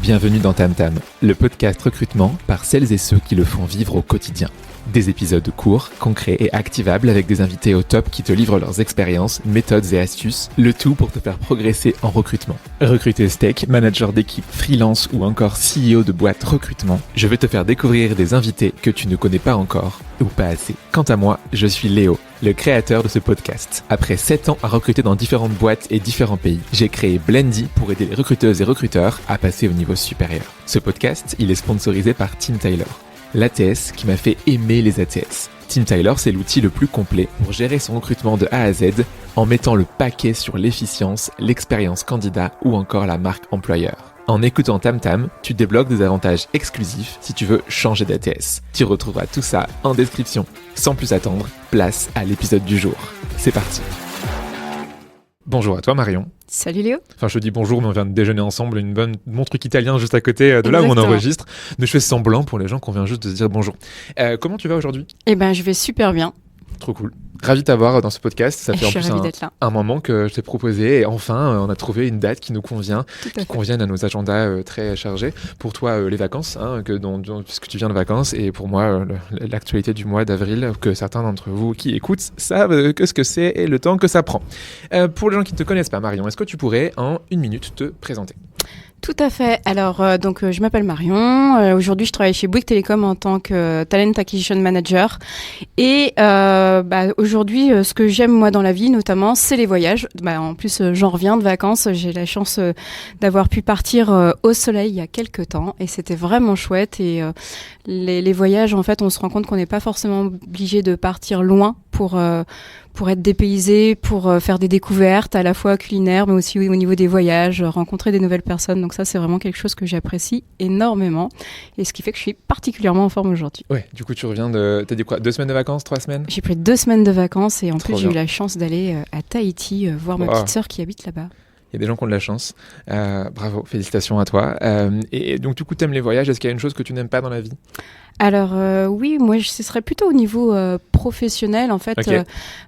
Bienvenue dans Tam Tam, le podcast recrutement par celles et ceux qui le font vivre au quotidien. Des épisodes courts, concrets et activables avec des invités au top qui te livrent leurs expériences, méthodes et astuces, le tout pour te faire progresser en recrutement. Recruteuse tech, manager d'équipe, freelance ou encore CEO de boîte recrutement, je vais te faire découvrir des invités que tu ne connais pas encore ou pas assez. Quant à moi, je suis Léo, le créateur de ce podcast. Après 7 ans à recruter dans différentes boîtes et différents pays, j'ai créé Blendy pour aider les recruteuses et recruteurs à passer au niveau supérieur. Ce podcast, il est sponsorisé par Team Tyler, l'ATS qui m'a fait aimer les ATS. Team Tyler, c'est l'outil le plus complet pour gérer son recrutement de A à Z en mettant le paquet sur l'efficience, l'expérience candidat ou encore la marque employeur. En écoutant Tam Tam, tu débloques des avantages exclusifs si tu veux changer d'ATS. Tu retrouveras tout ça en description. Sans plus attendre, place à l'épisode du jour. C'est parti. Bonjour à toi Marion. Salut Léo. Enfin je te dis bonjour mais on vient de déjeuner ensemble, bon truc italien juste à côté de là où on enregistre. Mais je fais semblant pour les gens qu'on vient juste de se dire bonjour. Comment tu vas aujourd'hui ? Eh ben je vais super bien. Trop cool. Ravi de t'avoir dans ce podcast. Ça fait en plus un moment que je t'ai proposé et enfin on a trouvé une date qui nous convient, qui convienne à nos agendas très chargés. Pour toi les vacances, puisque tu viens de vacances, et pour moi l'actualité du mois d'avril, que certains d'entre vous qui écoutent savent ce que c'est et le temps que ça prend. Pour les gens qui ne te connaissent pas Marion, est-ce que tu pourrais en 1 minute te présenter ? Tout à fait. Alors, je m'appelle Marion. Aujourd'hui, je travaille chez Bouygues Telecom en tant que Talent Acquisition Manager. Et aujourd'hui, ce que j'aime moi dans la vie, notamment, c'est les voyages. En plus, j'en reviens de vacances. J'ai la chance d'avoir pu partir au soleil il y a quelques temps, et c'était vraiment chouette. Et les voyages, en fait, on se rend compte qu'on n'est pas forcément obligé de partir loin pour être dépaysé, pour faire des découvertes à la fois culinaires, mais aussi au niveau des voyages, rencontrer des nouvelles personnes. Donc ça, c'est vraiment quelque chose que j'apprécie énormément, et ce qui fait que je suis particulièrement en forme aujourd'hui. Ouais, du coup, tu reviens t'as dit quoi, 2 semaines de vacances, 3 semaines ? J'ai pris 2 semaines de vacances, et en plus, j'ai eu la chance d'aller à Tahiti voir ma petite sœur qui habite là-bas. Il y a des gens qui ont de la chance. Bravo, félicitations à toi. Et donc, du coup, tu aimes les voyages. Est-ce qu'il y a une chose que tu n'aimes pas dans la vie ? Alors oui, moi ce serait plutôt au niveau professionnel en fait. Okay.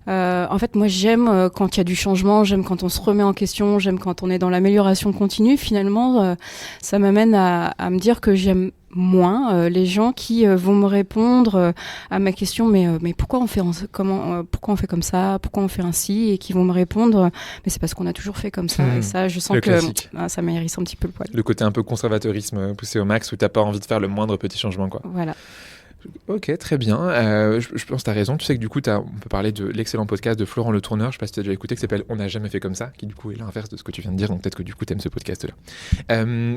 Moi j'aime quand il y a du changement, j'aime quand on se remet en question, j'aime quand on est dans l'amélioration continue. Finalement, ça m'amène à me dire que j'aime moins les gens qui vont me répondre à ma question, mais pourquoi on fait pourquoi on fait comme ça, pourquoi on fait ainsi, et qui vont me répondre mais c'est parce qu'on a toujours fait comme ça. Et ça, je sens que ça m'hérisse un petit peu le poil. Le côté un peu conservatérisme poussé au max, où t'as pas envie de faire le moindre petit changement, quoi. Voilà. Ok, très bien. Je pense que tu as raison. Tu sais que du coup, on peut parler de l'excellent podcast de Florent Le Tourneur, je ne sais pas si tu as déjà écouté, qui s'appelle On n'a jamais fait comme ça, qui du coup est l'inverse de ce que tu viens de dire, donc peut-être que du coup tu aimes ce podcast-là.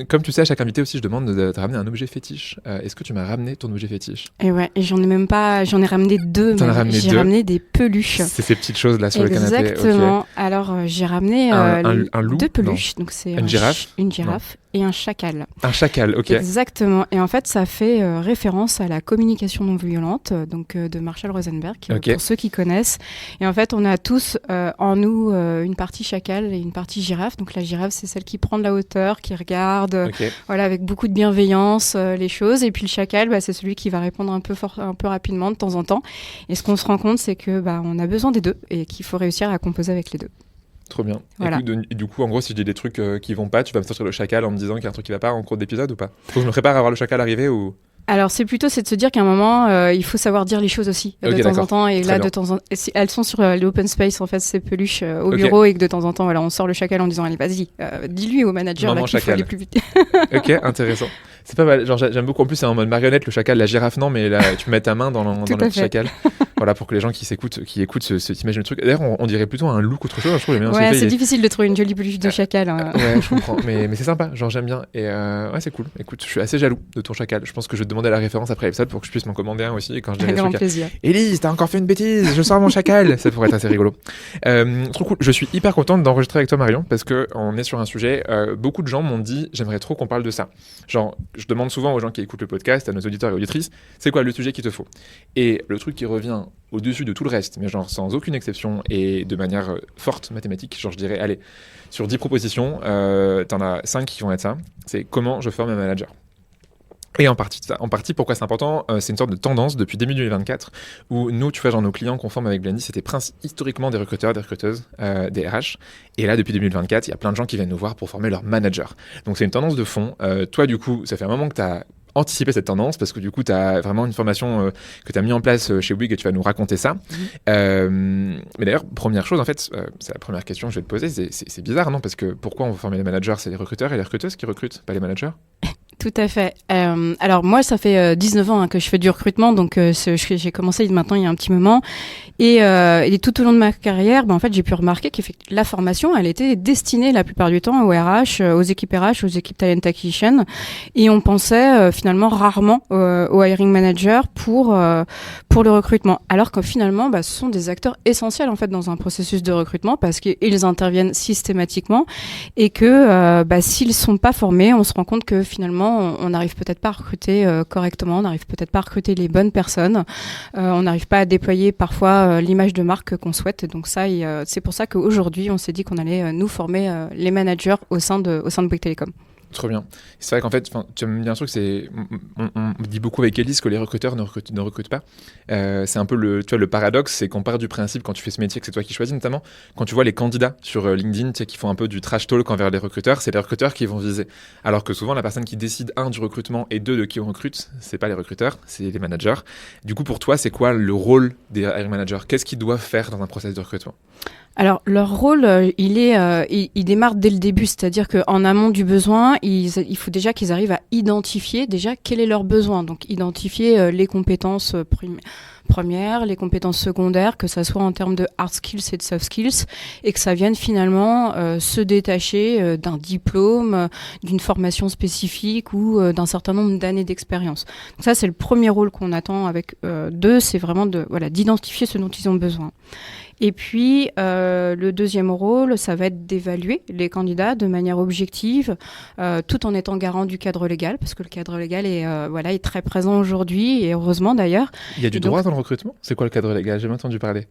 Comme tu sais, à chaque invité aussi, je demande de te ramener un objet fétiche. Est-ce que tu m'as ramené ton objet fétiche ? Et ouais, et j'en ai ramené 2. J'ai ramené des peluches. C'est ces petites choses là sur le canapé. Exactement. Okay. Alors j'ai ramené un loup, 2 peluches. Donc c'est une girafe et un chacal. Un chacal, ok. Exactement. Et en fait, ça fait référence à la communication non violente, de Marshall Rosenberg, pour ceux qui connaissent. Et en fait, on a tous en nous une partie chacal et une partie girafe. Donc la girafe, c'est celle qui prend de la hauteur, qui regarde, avec beaucoup de bienveillance les choses. Et puis le chacal, c'est celui qui va répondre un peu rapidement de temps en temps. Et ce qu'on se rend compte, c'est que on a besoin des deux et qu'il faut réussir à composer avec les deux. Trop bien. Voilà. Et du coup, en gros, si je dis des trucs qui vont pas, tu vas me sortir le chacal en me disant qu'il y a un truc qui va pas en cours d'épisode ou pas ? Faut que je me prépare à voir le chacal arriver ou... Alors c'est de se dire qu'à un moment il faut savoir dire les choses aussi de temps en temps, et très là bien. De temps en temps elles sont sur l'open space en fait, ces peluches au bureau, et que de temps en temps on sort le chacal en disant allez vas-y dis-lui au manager là, qu'il faut aller plus vite. Ok, intéressant. C'est pas mal, genre j'aime beaucoup. En plus c'est en mode marionnette le chacal, la girafe non, mais là tu mets ta main dans le chacal. Voilà, pour que les gens qui écoutent s'imaginent le truc. D'ailleurs on dirait plutôt un loup qu'autre chose, je trouve. Ouais, c'est difficile de trouver une jolie peluche de chacal. Ouais, je comprends, mais c'est sympa, genre j'aime bien. Et ouais, c'est cool. Écoute, je suis assez jaloux de ton chacal. Je pense que je vais te demander la référence après l'épisode pour que je puisse m'en commander un aussi. Et quand je grand plaisir. Élise, t'as encore fait une bêtise, je sors mon chacal. Ça pourrait être assez rigolo. Trop cool. Je suis hyper contente d'enregistrer avec toi Marion, parce qu'on est sur un sujet, beaucoup de gens m'ont dit j'aimerais trop qu'on parle de ça. Genre, je demande souvent aux gens qui écoutent le podcast, à nos auditeurs et auditrices, c'est quoi le sujet qu'il te faut ? Et le truc qui revient au-dessus de tout le reste, mais genre sans aucune exception et de manière forte mathématique, genre je dirais, allez, sur 10 propositions, t'en as 5 qui vont être ça, c'est comment je forme un manager. Et en partie, pourquoi c'est important, c'est une sorte de tendance depuis début 2024 où nous, tu vois, genre nos clients qu'on forme avec Blendy, c'était historiquement des recruteurs, des recruteuses, des RH. Et là, depuis 2024, il y a plein de gens qui viennent nous voir pour former leurs managers. Donc c'est une tendance de fond. Toi, du coup, ça fait un moment que tu as anticiper cette tendance parce que du coup tu as vraiment une formation que tu as mis en place chez Bouygues et tu vas nous raconter ça. Mais d'ailleurs, première chose en fait, c'est la première question que je vais te poser, c'est bizarre non? Parce que pourquoi on veut former les managers? C'est les recruteurs et les recruteuses qui recrutent, pas les managers? Tout à fait. Alors moi, ça fait 19 ans que je fais du recrutement, donc j'ai commencé maintenant il y a un petit moment. Et tout au long de ma carrière, en fait, j'ai pu remarquer que la formation, elle était destinée la plupart du temps aux RH, aux équipes RH, aux équipes Talent Acquisition. Et on pensait finalement rarement aux hiring managers pour le recrutement. Alors que finalement, ce sont des acteurs essentiels en fait dans un processus de recrutement parce qu'ils interviennent systématiquement et que s'ils sont pas formés, on se rend compte que finalement, on n'arrive peut-être pas à recruter correctement, on n'arrive peut-être pas à recruter les bonnes personnes, on n'arrive pas à déployer parfois l'image de marque qu'on souhaite. Et donc ça, c'est pour ça qu'aujourd'hui, on s'est dit qu'on allait nous former les managers au sein de Bouygues Telecom. Trop bien. C'est vrai qu'en fait, tu me dis un truc, on dit beaucoup avec Elise que les recruteurs ne recrutent pas. C'est un peu le paradoxe, c'est qu'on part du principe quand tu fais ce métier que c'est toi qui choisis, notamment quand tu vois les candidats sur LinkedIn qui font un peu du trash talk envers les recruteurs, c'est les recruteurs qui vont viser. Alors que souvent, la personne qui décide, du recrutement et de qui on recrute, c'est pas les recruteurs, c'est les managers. Du coup, pour toi, c'est quoi le rôle des hiring managers? Qu'est-ce qu'ils doivent faire dans un process de recrutement? Alors, leur rôle, il démarre dès le début, c'est-à-dire qu'en amont du besoin, il faut déjà qu'ils arrivent à identifier déjà quel est leur besoin. Donc, identifier les compétences premières, les compétences secondaires, que ça soit en termes de hard skills et de soft skills, et que ça vienne finalement se détacher d'un diplôme, d'une formation spécifique ou d'un certain nombre d'années d'expérience. Donc ça, c'est le premier rôle qu'on attend avec d'eux, c'est vraiment d'identifier ce dont ils ont besoin. Et puis, le deuxième rôle, ça va être d'évaluer les candidats de manière objective, tout en étant garant du cadre légal, parce que le cadre légal est très présent aujourd'hui, et heureusement d'ailleurs. Il y a du droit dans le recrutement? C'est quoi le cadre légal? J'ai jamais entendu parler.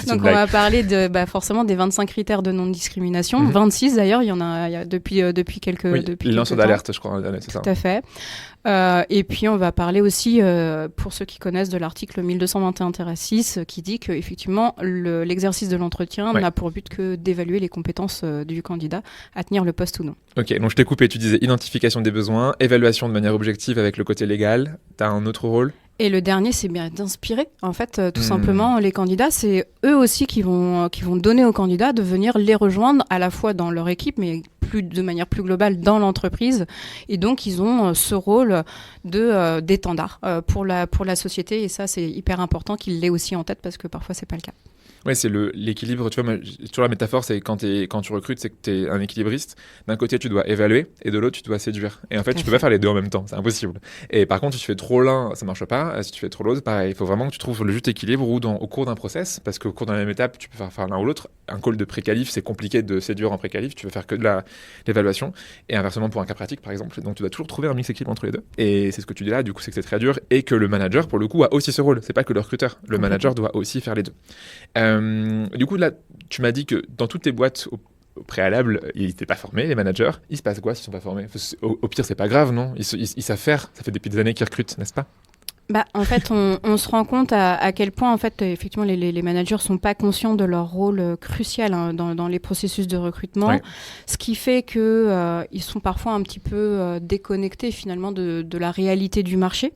Donc, on va parler forcément des 25 critères de non-discrimination. 26 d'ailleurs, il y a depuis quelques temps. Les lanceurs d'alerte, je crois, c'est ça. Tout à fait. Et puis on va parler aussi, pour ceux qui connaissent, de l'article 1221-6 qui dit qu'effectivement l'exercice de l'entretien n'a pour but que d'évaluer les compétences du candidat à tenir le poste ou non. Ok, donc je t'ai coupé, tu disais identification des besoins, évaluation de manière objective avec le côté légal. Tu as un autre rôle? Et le dernier, c'est bien d'inspirer, en fait, tout simplement, les candidats. C'est eux aussi qui vont donner aux candidats de venir les rejoindre à la fois dans leur équipe, mais de manière plus globale dans l'entreprise. Et donc, ils ont ce rôle d'étendard pour la société. Et ça, c'est hyper important qu'ils l'aient aussi en tête parce que parfois, c'est pas le cas. Ouais, c'est l'équilibre. Tu vois, toujours la métaphore, c'est quand tu recrutes, c'est que tu es un équilibriste. D'un côté, tu dois évaluer et de l'autre, tu dois séduire. Et en fait, tu peux pas faire les deux en même temps. C'est impossible. Et par contre, si tu fais trop l'un, ça marche pas. Si tu fais trop l'autre, pareil. Il faut vraiment que tu trouves le juste équilibre ou au cours d'un process. Parce qu'au cours de la même étape, tu peux faire l'un ou l'autre. Un call de pré-qualif, c'est compliqué de séduire en pré-qualif. Tu veux faire que de l'évaluation. Et inversement pour un cas pratique, par exemple. Donc, tu dois toujours trouver un mix équilibre entre les deux. Et c'est ce que tu dis là. Du coup, c'est que c'est très dur. Et que le manager, pour le coup, a aussi ce rôle. C'est pas que le recruteur. Le manager doit aussi faire les deux. Du coup, là, tu m'as dit que dans toutes tes boîtes au préalable, ils n'étaient pas formés, les managers. Il se passe quoi s'ils ne sont pas formés? Au pire, c'est pas grave, non? Ils savent faire. Ça fait depuis des années qu'ils recrutent, n'est-ce pas? En fait, on se rend compte à quel point, en fait, effectivement, les managers sont pas conscients de leur rôle crucial dans les processus de recrutement, ce qui fait que ils sont parfois un petit peu déconnectés finalement de la réalité du marché.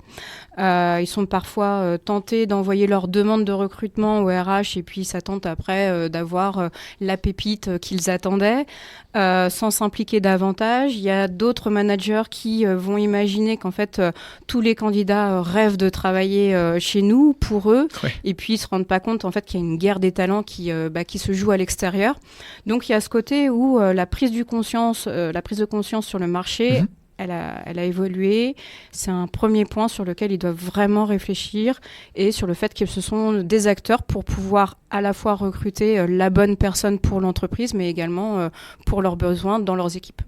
Ils sont parfois tentés d'envoyer leur demande de recrutement au RH et puis s'attendent après d'avoir la pépite qu'ils attendaient, sans s'impliquer davantage. Il y a d'autres managers qui vont imaginer qu'en fait tous les candidats rêvent de travailler chez nous pour eux, et puis ils se rendent pas compte en fait qu'il y a une guerre des talents qui se joue à l'extérieur. Donc il y a ce côté où la prise de conscience sur le marché, elle a évolué. C'est un premier point sur lequel ils doivent vraiment réfléchir, et sur le fait que ce sont des acteurs pour pouvoir à la fois recruter la bonne personne pour l'entreprise, mais également pour leurs besoins dans leurs équipes.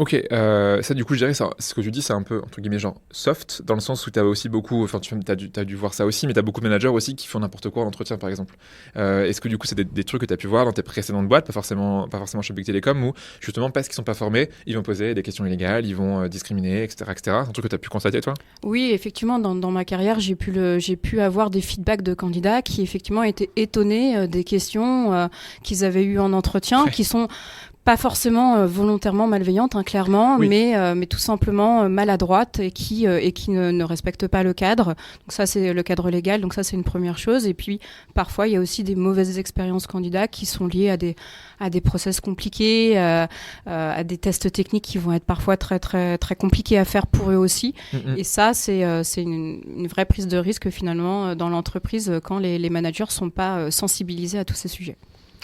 Ok, ça du coup je dirais ce que tu dis c'est un peu entre guillemets genre soft dans le sens où tu as aussi beaucoup, enfin t'as dû voir ça aussi, mais tu as beaucoup de managers aussi qui font n'importe quoi en entretien par exemple. Est-ce que du coup c'est des trucs que tu as pu voir dans tes précédentes boîtes, pas forcément chez Bouygues Télécom, où justement parce qu'ils sont pas formés, ils vont poser des questions illégales, ils vont discriminer, etc. C'est un truc que tu as pu constater toi? Oui, effectivement, dans ma carrière, j'ai pu avoir des feedbacks de candidats qui effectivement étaient étonnés des questions qu'ils avaient eues en entretien, qui sont pas forcément volontairement malveillantes, hein, clairement, Oui. mais tout simplement maladroites et qui ne respectent pas le cadre. Donc ça, c'est le cadre légal. Donc ça, c'est une première chose. Et puis, parfois, il y a aussi des mauvaises expériences candidats qui sont liées à des process compliqués, à des tests techniques qui vont être parfois très, très, très compliqués à faire pour eux aussi. Et ça, c'est une vraie prise de risque, finalement, dans l'entreprise quand les managers sont pas sensibilisés à tous ces sujets.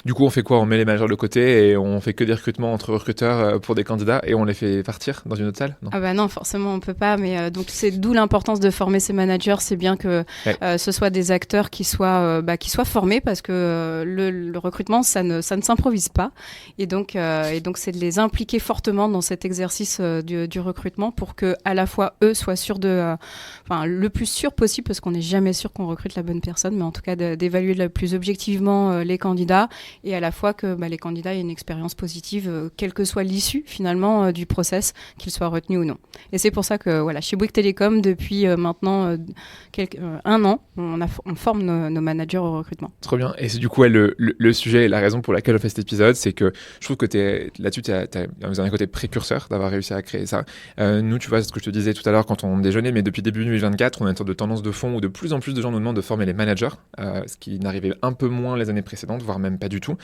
Du coup, on fait quoi? On met les managers de côté et on fait que des recrutements entre recruteurs pour des candidats et on les fait partir dans une autre salle? Non. Ah bah non, forcément, on peut pas. Mais donc c'est d'où l'importance de former ces managers. C'est bien que ce soit des acteurs qui soient formés parce que le recrutement, ça ne s'improvise pas. Et donc c'est de les impliquer fortement dans cet exercice du recrutement pour que à la fois eux soient sûrs le plus sûr possible, parce qu'on n'est jamais sûr qu'on recrute la bonne personne, mais en tout cas d'évaluer le plus objectivement les candidats. Et à la fois que les candidats aient une expérience positive, quelle que soit l'issue finalement du process, qu'ils soient retenus ou non. Et c'est pour ça que chez Bouygues Télécom, depuis maintenant un an, on forme nos managers au recrutement. Trop bien. Et c'est du coup le sujet et la raison pour laquelle on fait cet épisode, c'est que je trouve que là-dessus, tu as un côté précurseur d'avoir réussi à créer ça. Nous, tu vois, ce que je te disais tout à l'heure quand on déjeunait, mais depuis début 2024, on a une sorte de tendance de fond où de plus en plus de gens nous demandent de former les managers, ce qui n'arrivait un peu moins les années précédentes, voire même pas du tout.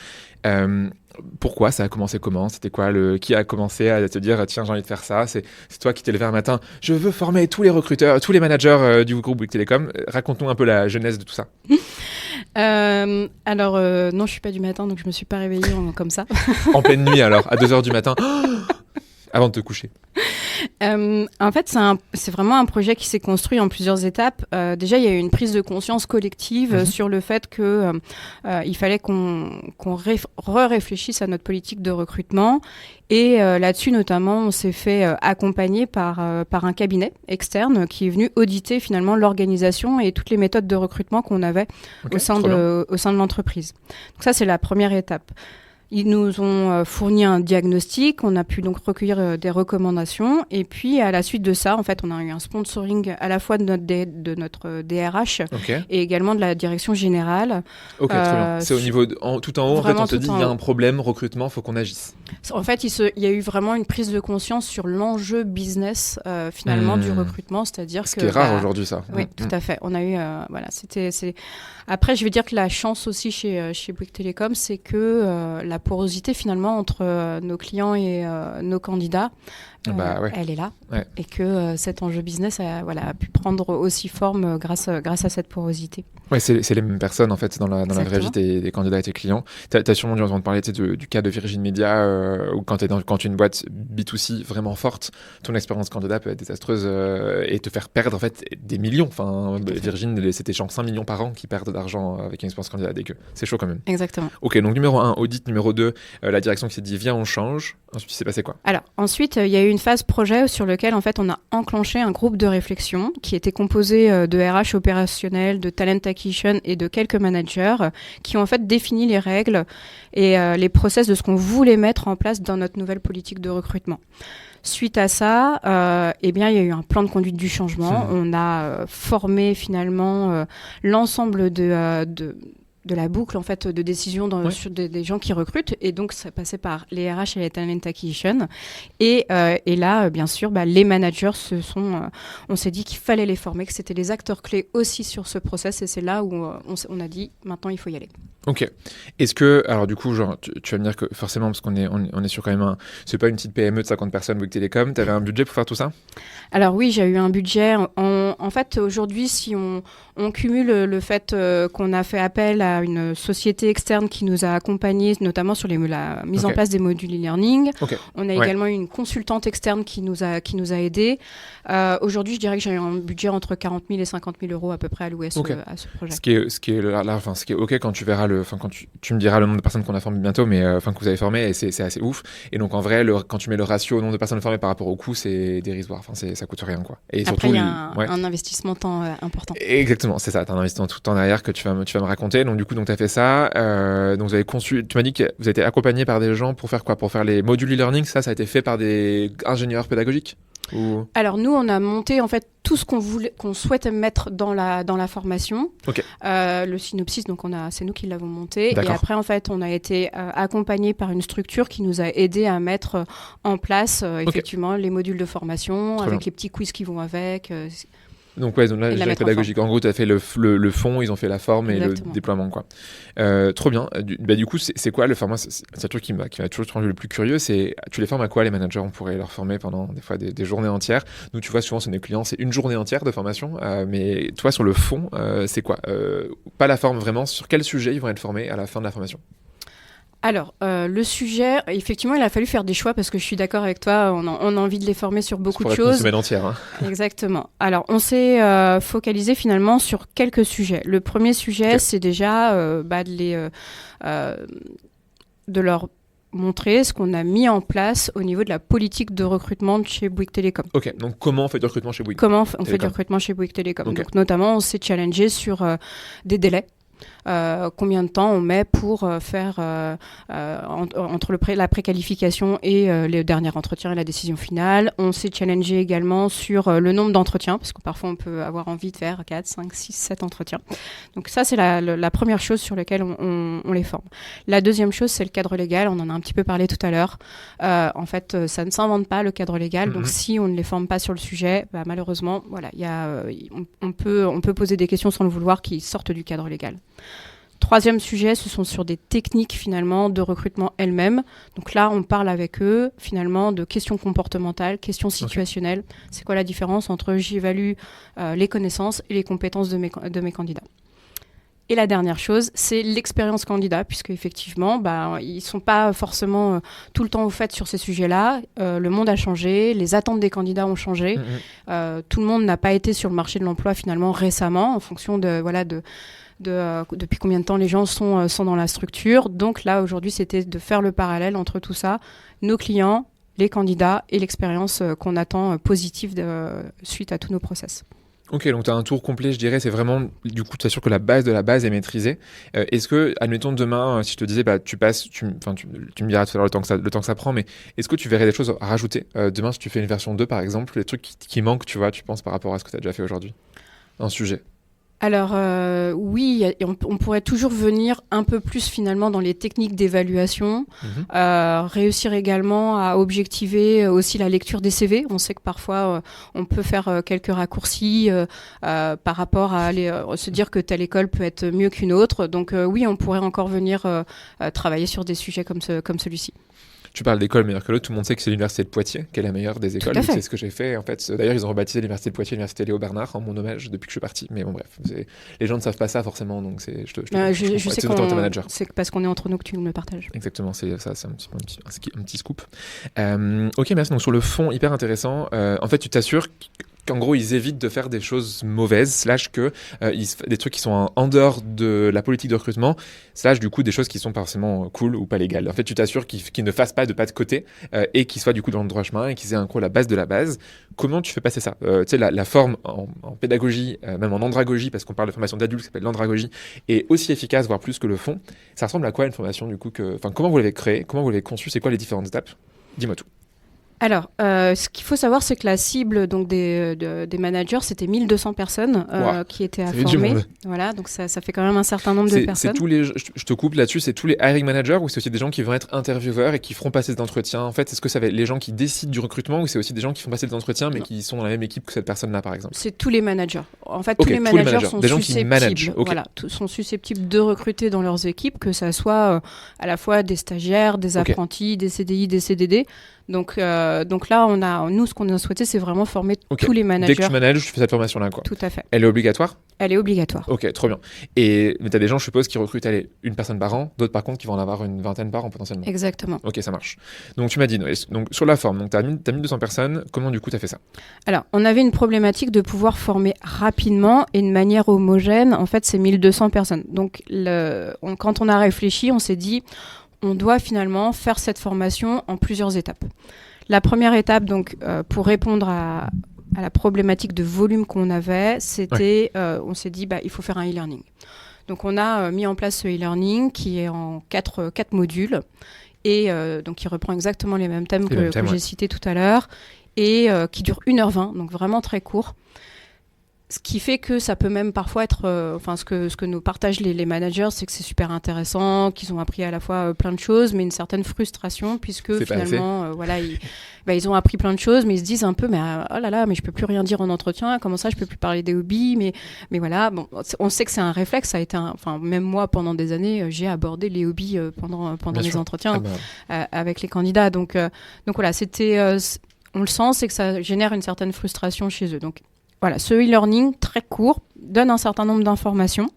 Pourquoi ça a commencé? Comment? C'était quoi qui a commencé à te dire tiens, j'ai envie de faire ça? C'est toi qui t'es levé un matin, je veux former tous les recruteurs, tous les managers du groupe Bouygues Télécom. Raconte-nous un peu la genèse de tout ça. Non, je suis pas du matin, donc je me suis pas réveillée comme ça. En pleine nuit alors, à 2h du matin, avant de te coucher. En fait, c'est vraiment un projet qui s'est construit en plusieurs étapes. Déjà, il y a eu une prise de conscience collective sur le fait que il fallait qu'on réfléchisse à notre politique de recrutement. Et là-dessus, notamment, on s'est fait accompagner par un cabinet externe qui est venu auditer finalement l'organisation et toutes les méthodes de recrutement qu'on avait au sein de l'entreprise. Donc ça, c'est la première étape. Ils nous ont fourni un diagnostic, on a pu donc recueillir des recommandations, et puis à la suite de ça, en fait, on a eu un sponsoring à la fois de notre DRH et également de la direction générale. Ok, très bien. C'est au niveau tout en haut, en fait, on te dit il y a un problème recrutement, faut qu'on agisse. En fait, il y a eu vraiment une prise de conscience sur l'enjeu business finalement du recrutement, c'est-à-dire ce qui est rare aujourd'hui, ça. Oui, tout à fait. On a eu Après, je vais dire que la chance aussi chez Bouygues Télécom, c'est que la porosité finalement entre nos clients et nos candidats, elle est là, et que cet enjeu business a pu prendre aussi forme grâce à cette porosité. Ouais, c'est les mêmes personnes en fait dans la vraie vie des candidats et tes clients. T'as sûrement dû entendre parler du cas de Virgin Media où quand tu es une boîte B2C vraiment forte, ton expérience candidat peut être désastreuse et te faire perdre en fait des millions. Enfin, Virgin, c'était genre 5 millions par an qui perdent d'argent avec une expérience candidat dégueu. C'est chaud quand même. Exactement. Ok, donc numéro 1, audit. Numéro 2, la direction qui s'est dit viens on change. Ensuite, il s'est passé quoi? Alors ensuite, il y a eu une phase projet sur laquelle en fait on a enclenché un groupe de réflexion qui était composé de RH opérationnel, de talent acquisition et de quelques managers qui ont en fait défini les règles et les process de ce qu'on voulait mettre en place dans notre nouvelle politique de recrutement. Suite à ça, il y a eu un plan de conduite du changement. On a formé finalement l'ensemble de la boucle en fait de décision sur des gens qui recrutent, et donc ça passait par les RH et les talent acquisition et là bien sûr les managers on s'est dit qu'il fallait les former, que c'était les acteurs clés aussi sur ce process, et c'est là où on a dit maintenant il faut y aller. Ok. Est-ce que, alors du coup, genre, tu vas me dire que forcément, parce qu'on est sur quand même c'est pas une petite PME de 50 personnes, Bouygues Télécom, tu avais un budget pour faire tout ça? Alors oui, j'ai eu un budget. En fait, aujourd'hui, si on cumule le fait qu'on a fait appel à une société externe qui nous a accompagnés, notamment sur la mise en place des modules e-learning. On a également une consultante externe qui nous a aidés. Aujourd'hui, je dirais que j'ai un budget entre 40 000 et 50 000 euros à peu près alloué à ce projet. Ce qui est OK quand tu verras quand tu me diras le nombre de personnes qu'on a formées bientôt, mais que vous avez formées, et c'est assez ouf. Et donc en vrai, quand tu mets le ratio au nombre de personnes formées par rapport au coût, c'est dérisoire. Enfin, ça coûte rien, quoi. Et après, il y a un investissement temps important. Exactement, c'est ça. T'as un investissement tout le temps derrière que tu vas me raconter. Donc du coup, t'as fait ça. Donc vous avez conçu. Tu m'as dit que vous avez été accompagné par des gens pour faire quoi? Pour faire les modules e-learning. Ça a été fait par des ingénieurs pédagogiques? Alors nous, on a monté en fait tout ce qu'on souhaitait mettre dans la formation. Okay. Le synopsis, donc c'est nous qui l'avons monté. D'accord. Et après, en fait, on a été accompagné par une structure qui nous a aidé à mettre en place effectivement les modules de formation avec les petits quiz qui vont avec. Donc là, la pédagogique. En gros, tu as fait le fond, ils ont fait la forme et Exactement. le déploiement, quoi. Trop bien. Du coup, c'est quoi le format? C'est un truc qui m'a toujours rendu le plus curieux. C'est, tu les formes à quoi, les managers? On pourrait leur former pendant des fois des journées entières. Nous, tu vois, souvent, sur nos clients, c'est une journée entière de formation. Mais toi, sur le fond, c'est quoi? Pas la forme vraiment. Sur quel sujet ils vont être formés à la fin de la formation? Alors, le sujet, effectivement, il a fallu faire des choix parce que je suis d'accord avec toi, on a envie de les former sur beaucoup de choses. Une semaine entière. Hein. Exactement. Alors, on s'est focalisé finalement sur quelques sujets. Le premier sujet, c'est déjà de leur montrer ce qu'on a mis en place au niveau de la politique de recrutement de chez Bouygues Télécom. Ok, donc comment on fait du recrutement chez Bouygues? Comment on fait du recrutement chez Bouygues Télécom. Okay. Donc, notamment, on s'est challengé sur des délais. Combien de temps on met pour faire entre la préqualification et le dernier entretien et la décision finale. On s'est challengé également sur le nombre d'entretiens, parce que parfois on peut avoir envie de faire 4, 5, 6, 7 entretiens. Donc ça, c'est la première chose sur laquelle on les forme. La deuxième chose, c'est le cadre légal. On en a un petit peu parlé tout à l'heure. En fait, ça ne s'invente pas, le cadre légal. Donc si on ne les forme pas sur le sujet, malheureusement, voilà, on peut poser des questions sans le vouloir qui sortent du cadre légal. Troisième sujet, ce sont sur des techniques finalement de recrutement elles-mêmes. Donc là, on parle avec eux finalement de questions comportementales, questions situationnelles. Okay. C'est quoi la différence entre j'évalue les connaissances et les compétences de mes candidats? Et la dernière chose, c'est l'expérience candidat, puisque effectivement, ils sont pas forcément tout le temps au fait sur ces sujets-là. Le monde a changé, les attentes des candidats ont changé. Tout le monde n'a pas été sur le marché de l'emploi finalement récemment, en fonction depuis combien de temps les gens sont dans la structure. Donc là, aujourd'hui, c'était de faire le parallèle entre tout ça, nos clients, les candidats et l'expérience qu'on attend positive suite à tous nos process. Ok, donc tu as un tour complet, je dirais, c'est vraiment, du coup, tu t'assures que la base de la base est maîtrisée. Est-ce que, admettons demain, si je te disais, tu me diras tout à l'heure le temps que ça prend, mais est-ce que tu verrais des choses à rajouter demain si tu fais une version 2, par exemple, les trucs qui manquent, tu penses, par rapport à ce que tu as déjà fait aujourd'hui, un sujet? Alors oui, on pourrait toujours venir un peu plus finalement dans les techniques d'évaluation, réussir également à objectiver aussi la lecture des CV. On sait que parfois on peut faire quelques raccourcis par rapport à se dire que telle école peut être mieux qu'une autre. Donc oui, on pourrait encore venir travailler sur des sujets comme celui-ci. Tu parles d'école meilleure que l'autre, tout le monde sait que c'est l'université de Poitiers qui est la meilleure des écoles. C'est ce que j'ai fait. En fait, d'ailleurs, ils ont rebaptisé l'université de Poitiers l'université Léo Bernard en mon hommage depuis que je suis parti. Mais bon, bref, les gens ne savent pas ça forcément, donc je sais que c'est parce qu'on est entre nous que tu me le partages. Exactement, c'est ça, c'est un petit scoop. Ok, merci. Donc sur le fond, hyper intéressant. En fait, tu t'assures qu'en gros, ils évitent de faire des choses mauvaises, des trucs qui sont en dehors de la politique de recrutement, du coup, des choses qui sont pas forcément cool ou pas légales. En fait, tu t'assures qu'ils ne fassent pas de pas de côté et qu'ils soient du coup dans le droit chemin et qu'ils aient en gros la base de la base. Comment tu fais passer ça? Tu sais, la forme en pédagogie, même en andragogie, parce qu'on parle de formation d'adultes qui s'appelle l'andragogie, est aussi efficace, voire plus que le fond. Ça ressemble à quoi une formation du coup comment vous l'avez créée? Comment vous l'avez conçue? C'est quoi les différentes étapes? Dis-moi tout. Alors, ce qu'il faut savoir, c'est que la cible donc des managers, c'était 1200 personnes qui étaient à former. Voilà, donc ça fait quand même un certain nombre de personnes. Je te coupe là-dessus, c'est tous les hiring managers ou c'est aussi des gens qui vont être intervieweurs et qui feront passer des entretiens? En fait, est-ce que ça va être les gens qui décident du recrutement ou c'est aussi des gens qui font passer des entretiens mais qui sont dans la même équipe que cette personne-là, par exemple? C'est tous les managers. En fait, tous les managers sont des gens susceptibles, qui managent. Sont susceptibles de recruter dans leurs équipes, que ça soit à la fois des stagiaires, des apprentis, des CDI, des CDD. Donc là, nous, ce qu'on a souhaité, c'est vraiment former tous les managers. Dès que tu manages, tu fais cette formation-là, quoi. Tout à fait. Elle est obligatoire ? Elle est obligatoire. Ok, trop bien. Mais tu as des gens, je suppose, qui recrutent une personne par an, d'autres par contre qui vont en avoir une vingtaine par an potentiellement. Exactement. Ok, ça marche. Donc tu m'as dit, donc, sur la forme, tu as 1200 personnes, comment du coup tu as fait ça ? Alors, on avait une problématique de pouvoir former rapidement et de manière homogène. En fait, c'est 1200 personnes. Donc, quand on a réfléchi, on s'est dit, on doit finalement faire cette formation en plusieurs étapes. La première étape, donc, pour répondre à la problématique de volume qu'on avait, c'était, on s'est dit, il faut faire un e-learning. Donc, on a mis en place ce e-learning qui est en 4 modules et donc qui reprend exactement les mêmes thèmes que j'ai cités tout à l'heure et qui dure 1h20, donc vraiment très court. Ce qui fait que ça peut même parfois être, ce que nous partagent les managers, c'est que c'est super intéressant, qu'ils ont appris à la fois plein de choses, mais une certaine frustration, puisque finalement, ils ont appris plein de choses, mais ils se disent un peu, mais oh là là, mais je peux plus rien dire en entretien, comment ça, je peux plus parler des hobbies, mais voilà, bon, on sait que c'est un réflexe, ça a été même moi, pendant des années, j'ai abordé les hobbies pendant les entretiens avec les candidats, donc voilà, c'était, on le sent, c'est que ça génère une certaine frustration chez eux, donc voilà, ce e-learning très court donne un certain nombre d'informations,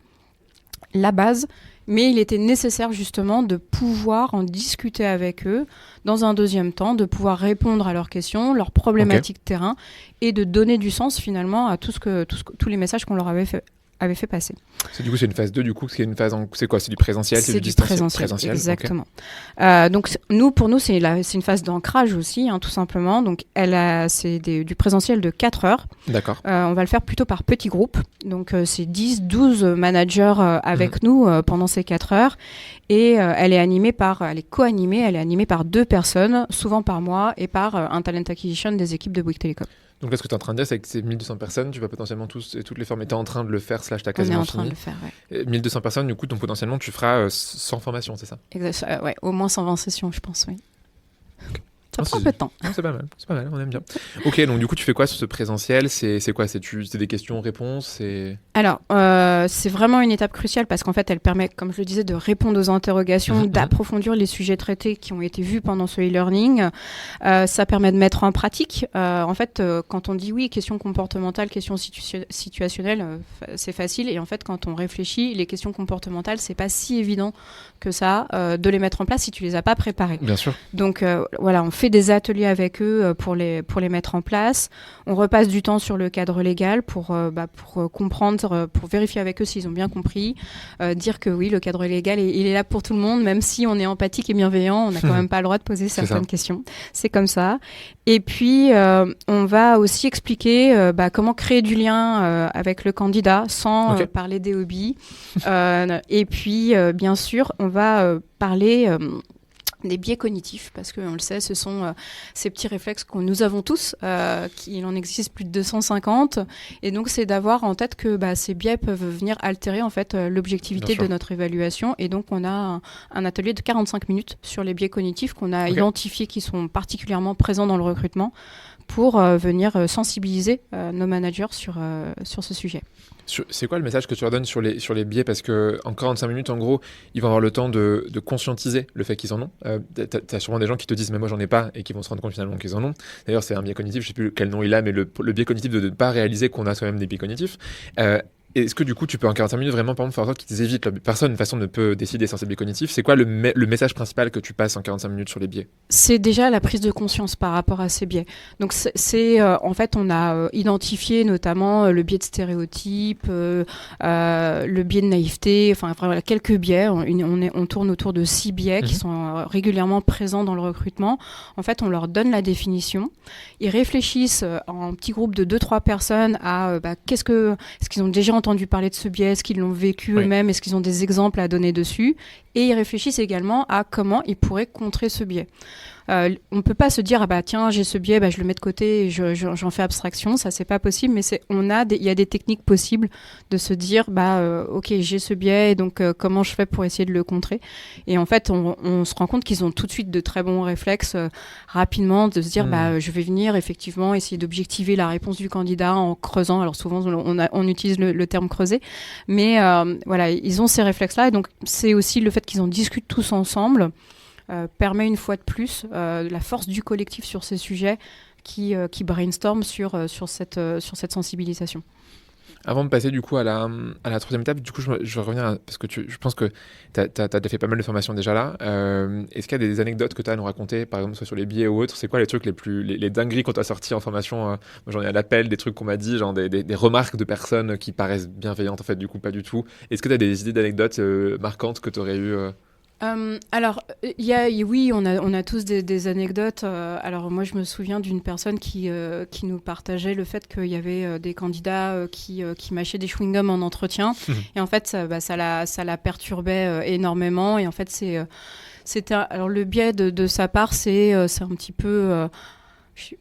la base, mais il était nécessaire justement de pouvoir en discuter avec eux dans un deuxième temps, de pouvoir répondre à leurs questions, leurs problématiques terrain et de donner du sens finalement à tous les messages qu'on leur avait fait passer. Du coup, c'est une phase 2, du coup, c'est une phase c'est quoi ? C'est du présentiel, c'est du distanciel. Présentiel, exactement. Donc, pour nous, c'est une phase d'ancrage aussi, tout simplement. Donc, c'est du présentiel de 4 heures. D'accord. On va le faire plutôt par petits groupes. Donc, c'est 10, 12 managers avec nous pendant ces 4 heures. Et elle est co-animée par 2 personnes, souvent par mois, et par un talent acquisition des équipes de Bouygues Telecom. Donc là, ce que tu es en train de dire, c'est que ces 1200 personnes, tu vas potentiellement toutes les former. Tu es en train de le faire, / t'as quasiment fini. On est en train de le faire, ouais. 1200 personnes, du coup, donc potentiellement, tu feras 100 formations, c'est ça ? Exact, ouais, au moins 120 sessions, je pense, oui. Okay. Ça prend un peu de temps. Non, c'est pas mal, on aime bien. Ok, donc du coup, tu fais quoi sur ce présentiel ? C'est quoi ? C'est des questions-réponses ? Alors, c'est vraiment une étape cruciale parce qu'en fait, elle permet, comme je le disais, de répondre aux interrogations, d'approfondir les sujets traités qui ont été vus pendant ce e-learning. Ça permet de mettre en pratique. En fait, quand on dit oui, questions comportementales, questions situationnelles, c'est facile. Et en fait, quand on réfléchit, les questions comportementales, c'est pas si évident que ça de les mettre en place si tu les as pas préparées. Bien sûr. Donc voilà, on fait des ateliers avec eux pour les mettre en place. On repasse du temps sur le cadre légal pour comprendre, pour vérifier avec eux s'ils ont bien compris, dire que oui, le cadre légal, il est là pour tout le monde, même si on est empathique et bienveillant, on n'a quand même pas le droit de poser certaines questions. C'est comme ça. Et puis, on va aussi expliquer comment créer du lien avec le candidat sans parler des hobbies. Et puis, bien sûr, on va parler des biais cognitifs, parce qu'on le sait, ce sont ces petits réflexes que nous avons tous, il en existe plus de 250, et donc c'est d'avoir en tête que ces biais peuvent venir altérer en fait l'objectivité de notre évaluation, et donc on a un atelier de 45 minutes sur les biais cognitifs qu'on a identifiés, qui sont particulièrement présents dans le recrutement, pour venir sensibiliser nos managers sur ce sujet. C'est quoi le message que tu leur donnes sur les biais ? Parce qu'en 45 minutes, en gros, ils vont avoir le temps de conscientiser le fait qu'ils en ont. Tu as sûrement des gens qui te disent « mais moi, j'en ai pas » et qui vont se rendre compte finalement qu'ils en ont. D'ailleurs, c'est un biais cognitif, je sais plus quel nom il a, mais le biais cognitif de ne pas réaliser qu'on a soi-même des biais cognitifs. Est-ce que du coup, tu peux en 45 minutes vraiment, par exemple, faire en sorte qu'ils évitent personne, de toute façon, ne peut décider sur ces biais cognitifs. C'est quoi le message principal que tu passes en 45 minutes sur les biais ? C'est déjà la prise de conscience par rapport à ces biais. Donc, en fait, on a identifié notamment le biais de stéréotypes, le biais de naïveté, enfin, voilà, quelques biais. On tourne autour de 6 biais qui sont régulièrement présents dans le recrutement. En fait, on leur donne la définition. Ils réfléchissent en petit groupe de 2-3 personnes à est-ce qu'ils ont déjà entendu parler de ce biais, est-ce qu'ils l'ont vécu eux-mêmes, est-ce qu'ils ont des exemples à donner dessus, et ils réfléchissent également à comment ils pourraient contrer ce biais. On ne peut pas se dire tiens, j'ai ce biais, je le mets de côté et j'en fais abstraction, ça c'est pas possible, mais il y a des techniques possibles de se dire ok, j'ai ce biais, et donc comment je fais pour essayer de le contrer. Et en fait on se rend compte qu'ils ont tout de suite de très bons réflexes rapidement, de se dire je vais venir effectivement essayer d'objectiver la réponse du candidat en creusant. Alors souvent on utilise le terme creuser, mais voilà, ils ont ces réflexes là, et donc c'est aussi le fait qu'ils en discutent tous ensemble permet une fois de plus la force du collectif sur ces sujets qui brainstorm sur cette sensibilisation. Avant de passer du coup à la troisième étape, du coup je vais revenir parce que je pense que tu as fait pas mal de formations déjà là. Est-ce qu'il y a des anecdotes que tu as à nous raconter, par exemple soit sur les billets ou autres? C'est quoi les trucs les dingueries qu'on t'a sorti en formation? Moi j'en ai à l'appel, des trucs qu'on m'a dit, genre des remarques de personnes qui paraissent bienveillantes en fait, du coup pas du tout. Est-ce que tu as des idées d'anecdotes marquantes que tu aurais eues alors, oui, on a tous des anecdotes. Alors, moi, je me souviens d'une personne qui nous partageait le fait qu'il y avait des candidats qui mâchaient des chewing-gums en entretien. Et en fait, ça la perturbait énormément. Et en fait, alors, le biais de sa part, c'est un petit peu...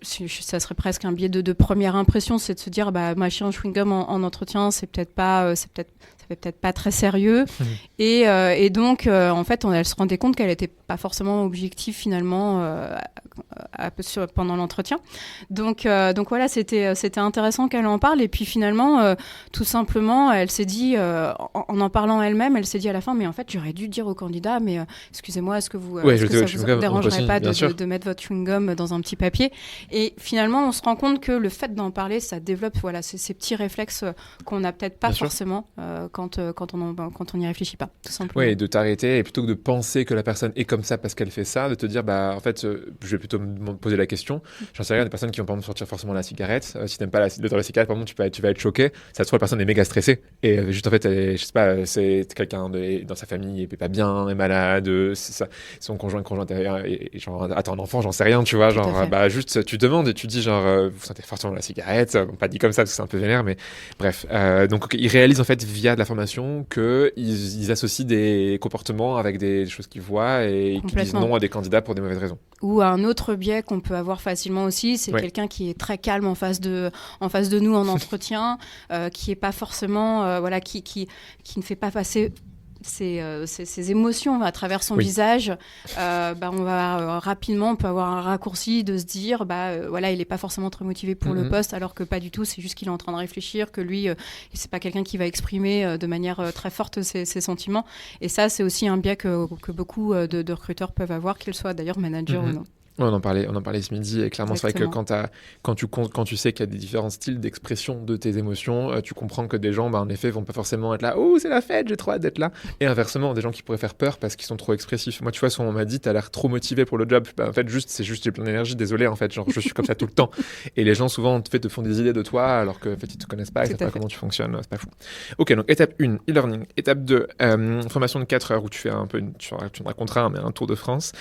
ça serait presque un biais de première impression, c'est de se dire mâcher un chewing-gum en entretien, ça fait peut-être pas très sérieux. Et donc en fait elle se rendait compte qu'elle n'était pas forcément objective finalement pendant l'entretien. Donc voilà, c'était intéressant qu'elle en parle. Et puis finalement tout simplement elle s'est dit en parlant elle-même, elle s'est dit à la fin, mais en fait j'aurais dû dire au candidat, mais excusez-moi, est-ce que ça vous dérangerait pas de mettre votre chewing-gum dans un petit papier? Et finalement on se rend compte que le fait d'en parler, ça développe ces petits réflexes qu'on n'a peut-être pas forcément quand on n'y réfléchit pas, tout simplement. Oui, et de t'arrêter, et plutôt que de penser que la personne est comme ça parce qu'elle fait ça, de te dire en fait je vais plutôt me poser la question. J'en sais rien, des personnes qui vont par exemple sortir forcément la cigarette, si t'aimes pas l'odeur de la cigarette, par exemple tu vas être choqué. Ça se trouve, la personne est méga stressée et juste en fait je sais pas, c'est quelqu'un dans sa famille est pas bien, est malade, c'est ça, son conjointe et genre attends, un enfant, j'en sais rien, tu vois, genre juste tu demandes et tu dis genre vous sentez forcément la cigarette, pas dit comme ça parce que c'est un peu vénère, mais bref, donc ils réalisent en fait via de la formation qu'ils associent des comportements avec des choses qu'ils voient et qu'ils disent non à des candidats pour des mauvaises raisons. Ou un autre biais qu'on peut avoir facilement aussi, c'est quelqu'un qui est très calme en face de nous en entretien, qui est pas forcément qui ne fait pas passer ses émotions à travers son visage. On va rapidement, on peut avoir un raccourci de se dire il est pas forcément très motivé pour le poste, alors que pas du tout, c'est juste qu'il est en train de réfléchir, que lui c'est pas quelqu'un qui va exprimer de manière très forte ses sentiments. Et ça, c'est aussi un biais que beaucoup de recruteurs peuvent avoir, qu'ils soient d'ailleurs managers ou non. On en parlait ce midi, et clairement exactement. C'est vrai que quand tu sais qu'il y a des différents styles d'expression de tes émotions, tu comprends que des gens en effet vont pas forcément être là, oh c'est la fête, j'ai trop hâte d'être là, et inversement des gens qui pourraient faire peur parce qu'ils sont trop expressifs. Moi tu vois, on m'a dit t'as l'air trop motivé pour le job, en fait c'est juste j'ai plein d'énergie, désolé, en fait genre je suis comme ça tout le temps, et les gens souvent te font des idées de toi alors que en fait ils te connaissent pas, ils savent pas comment tu fonctionnes, c'est pas fou. Ok, donc étape 1 e-learning, étape 2 formation de 4 heures où tu fais un peu tu me raconteras un tour de France,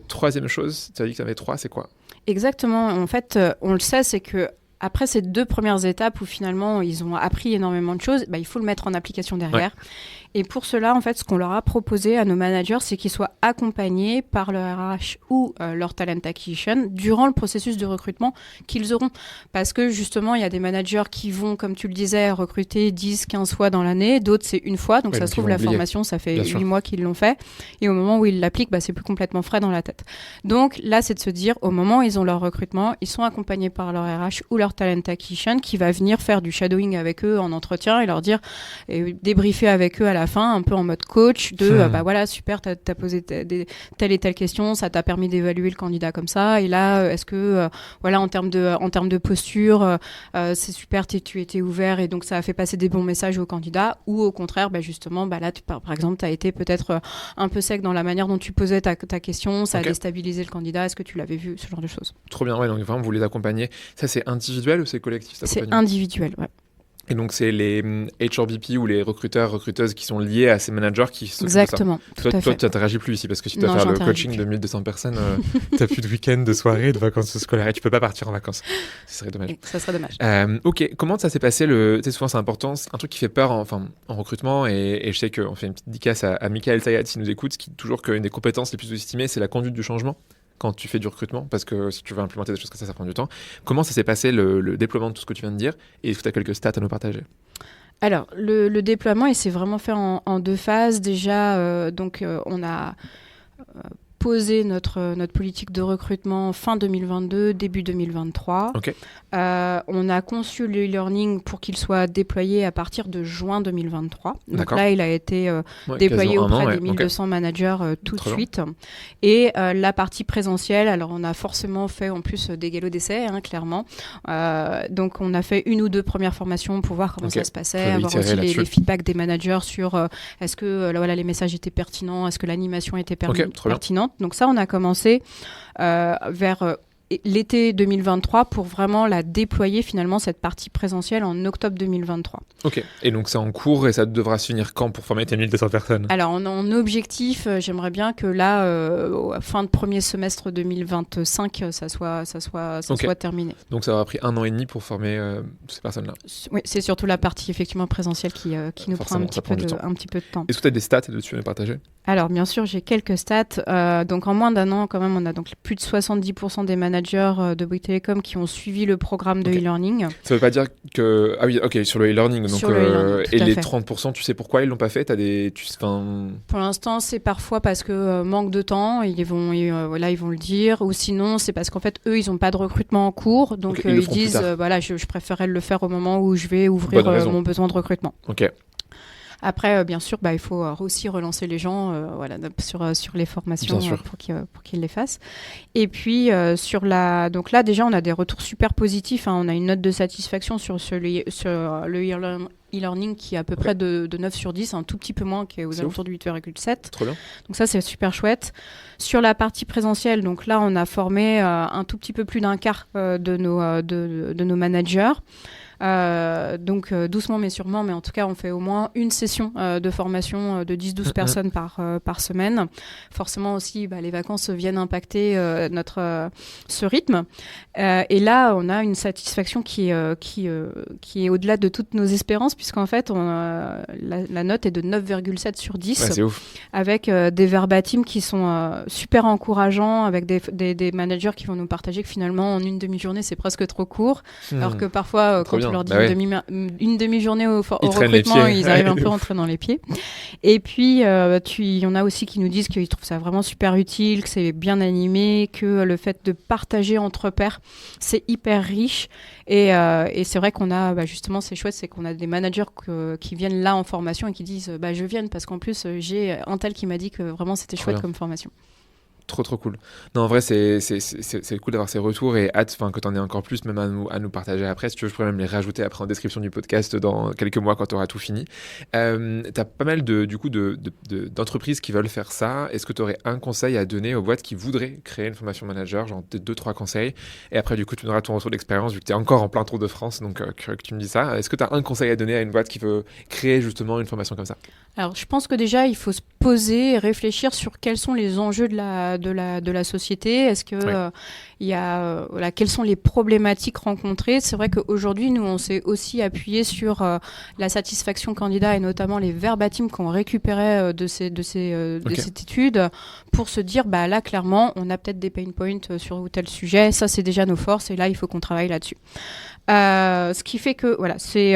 troisième chose, tu as dit que tu avais 3, c'est quoi? Exactement, en fait on le sait, c'est que après ces 2 premières étapes où finalement ils ont appris énormément de choses, il faut le mettre en application derrière. Et pour cela, en fait, ce qu'on leur a proposé à nos managers, c'est qu'ils soient accompagnés par leur RH ou leur talent acquisition durant le processus de recrutement qu'ils auront. Parce que justement, il y a des managers qui vont, comme tu le disais, recruter 10, 15 fois dans l'année. D'autres, c'est une fois. Donc ça se trouve, la formation, ça fait 8 mois qu'ils l'ont fait. Et au moment où ils l'appliquent, c'est plus complètement frais dans la tête. Donc là, c'est de se dire, au moment où ils ont leur recrutement, ils sont accompagnés par leur RH ou leur talent acquisition qui va venir faire du shadowing avec eux en entretien et leur dire, et débriefer avec eux à la fin, un peu en mode coach, de super, t'as posé telle et telle question, ça t'a permis d'évaluer le candidat comme ça, et là, est-ce que, en termes de posture, c'est super, tu étais ouvert, et donc ça a fait passer des bons messages au candidat, ou au contraire, justement, là, par exemple, t'as été peut-être un peu sec dans la manière dont tu posais ta question, ça a déstabilisé le candidat, est-ce que tu l'avais vu, ce genre de choses. Trop bien, donc vraiment, vous les accompagnez. Ça, c'est individuel ou c'est collectif? C'est individuel, ouais. Et donc, c'est les HRBP ou les recruteurs, recruteuses qui sont liés à ces managers qui s'occupent de ça. Exactement. Toi, tu n'interagis plus ici parce que si tu dois faire le coaching de 1200 personnes, tu n'as plus de week-end, de soirée, de vacances scolaires et tu ne peux pas partir en vacances. Ce serait dommage. Ça serait dommage. Ok, comment ça s'est passé souvent, c'est important. C'est un truc qui fait peur en recrutement et je sais qu'on fait une petite dédicace à Michael Sayat qui nous écoute, qui dit toujours qu'une des compétences les plus estimées, c'est la conduite du changement quand tu fais du recrutement, parce que si tu veux implémenter des choses comme ça prend du temps. Comment ça s'est passé le déploiement de tout ce que tu viens de dire, et est-ce que tu as quelques stats à nous partager? Alors, le déploiement, il s'est vraiment fait en 2 phases. Déjà, on a posé notre politique de recrutement fin 2022, début 2023. Ok. On a conçu le e-learning pour qu'il soit déployé à partir de juin 2023. Donc D'accord. là, il a été déployé auprès des 1200 managers tout de suite. Et la partie présentielle, alors on a forcément fait en plus des galops d'essai, clairement. Donc on a fait 1 ou 2 premières formations pour voir comment ça se passait, avoir aussi les feedbacks des managers sur est-ce que les messages étaient pertinents, est-ce que l'animation était pertinente. Donc ça, on a commencé vers l'été 2023 pour vraiment la déployer finalement, cette partie présentielle, en octobre 2023. Ok, et donc c'est en cours et ça devra se finir quand pour former tes 1200 personnes? Alors en objectif, j'aimerais bien que là, fin de premier semestre 2025, ça soit terminé. Donc ça aura pris 1 an et demi pour former ces personnes-là? Oui, c'est surtout la partie effectivement présentielle qui nous prend un petit peu de temps. Est-ce que tu as des stats dessus à nous partager? Alors bien sûr, j'ai quelques stats. Donc en moins d'1 an, quand même, on a donc plus de 70% des managers de Bouygues Telecom qui ont suivi le programme de e-learning. Ça veut pas dire que... Ah oui, ok, sur le e-learning. Donc, et les fait. 30%, tu sais pourquoi ils l'ont pas fait? Pour l'instant, c'est parfois parce que manque de temps, ils vont le dire, ou sinon c'est parce qu'en fait, eux, ils n'ont pas de recrutement en cours, donc ils disent, je préférerais le faire au moment où je vais ouvrir mon besoin de recrutement. Ok. Après, bien sûr, il faut aussi relancer les gens sur les formations pour qu'ils les fassent. Et puis, donc là, déjà, on a des retours super positifs. On a une note de satisfaction sur le e-learning qui est à peu près de 9 sur 10, un tout petit peu moins, qui est aux alentours de 8,7. Trop bien. Donc ça, c'est super chouette. Sur la partie présentielle, donc là, on a formé un tout petit peu plus d'un quart de nos managers. Donc doucement mais sûrement, mais en tout cas on fait au moins une session de formation de 10-12 personnes par semaine. Forcément aussi les vacances viennent impacter ce rythme, et là on a une satisfaction qui est au-delà de toutes nos espérances, puisqu'en fait la note est de 9,7 sur 10. C'est ouf. Avec des verbatims qui sont super encourageants, avec des managers qui vont nous partager que finalement en une demi-journée c'est presque trop court, alors que parfois quand on leur dit une demi-journée au recrutement, ils arrivent un peu à entrer dans les pieds. Et puis, il y en a aussi qui nous disent qu'ils trouvent ça vraiment super utile, que c'est bien animé, que le fait de partager entre pairs, c'est hyper riche. Et c'est vrai qu'on a, justement, c'est chouette, c'est qu'on a des managers qui viennent là en formation et qui disent je viens parce qu'en plus, j'ai un tel qui m'a dit que vraiment c'était chouette comme formation. Trop cool. Non, en vrai, c'est cool d'avoir ces retours, et hâte que tu en aies encore plus, même à nous partager après. Si tu veux, je pourrais même les rajouter après en description du podcast dans quelques mois quand tu auras tout fini. Tu as pas mal d'entreprises qui veulent faire ça. Est-ce que tu aurais un conseil à donner aux boîtes qui voudraient créer une formation manager, genre 2-3 conseils? Et après, du coup, tu nous donneras ton retour d'expérience vu que tu es encore en plein tour de France, donc que tu me dis ça. Est-ce que tu as un conseil à donner à une boîte qui veut créer justement une formation comme ça? Alors, je pense que déjà, il faut se poser et réfléchir sur quels sont les enjeux de la société. Est-ce que quelles sont les problématiques rencontrées? C'est vrai qu'aujourd'hui, nous, on s'est aussi appuyé sur la satisfaction candidat, et notamment les verbatims qu'on récupérait de cette étude, pour se dire, là, clairement, on a peut-être des pain points sur ou tel sujet. Ça, c'est déjà nos forces, et là, il faut qu'on travaille là-dessus. Ce qui fait que, c'est...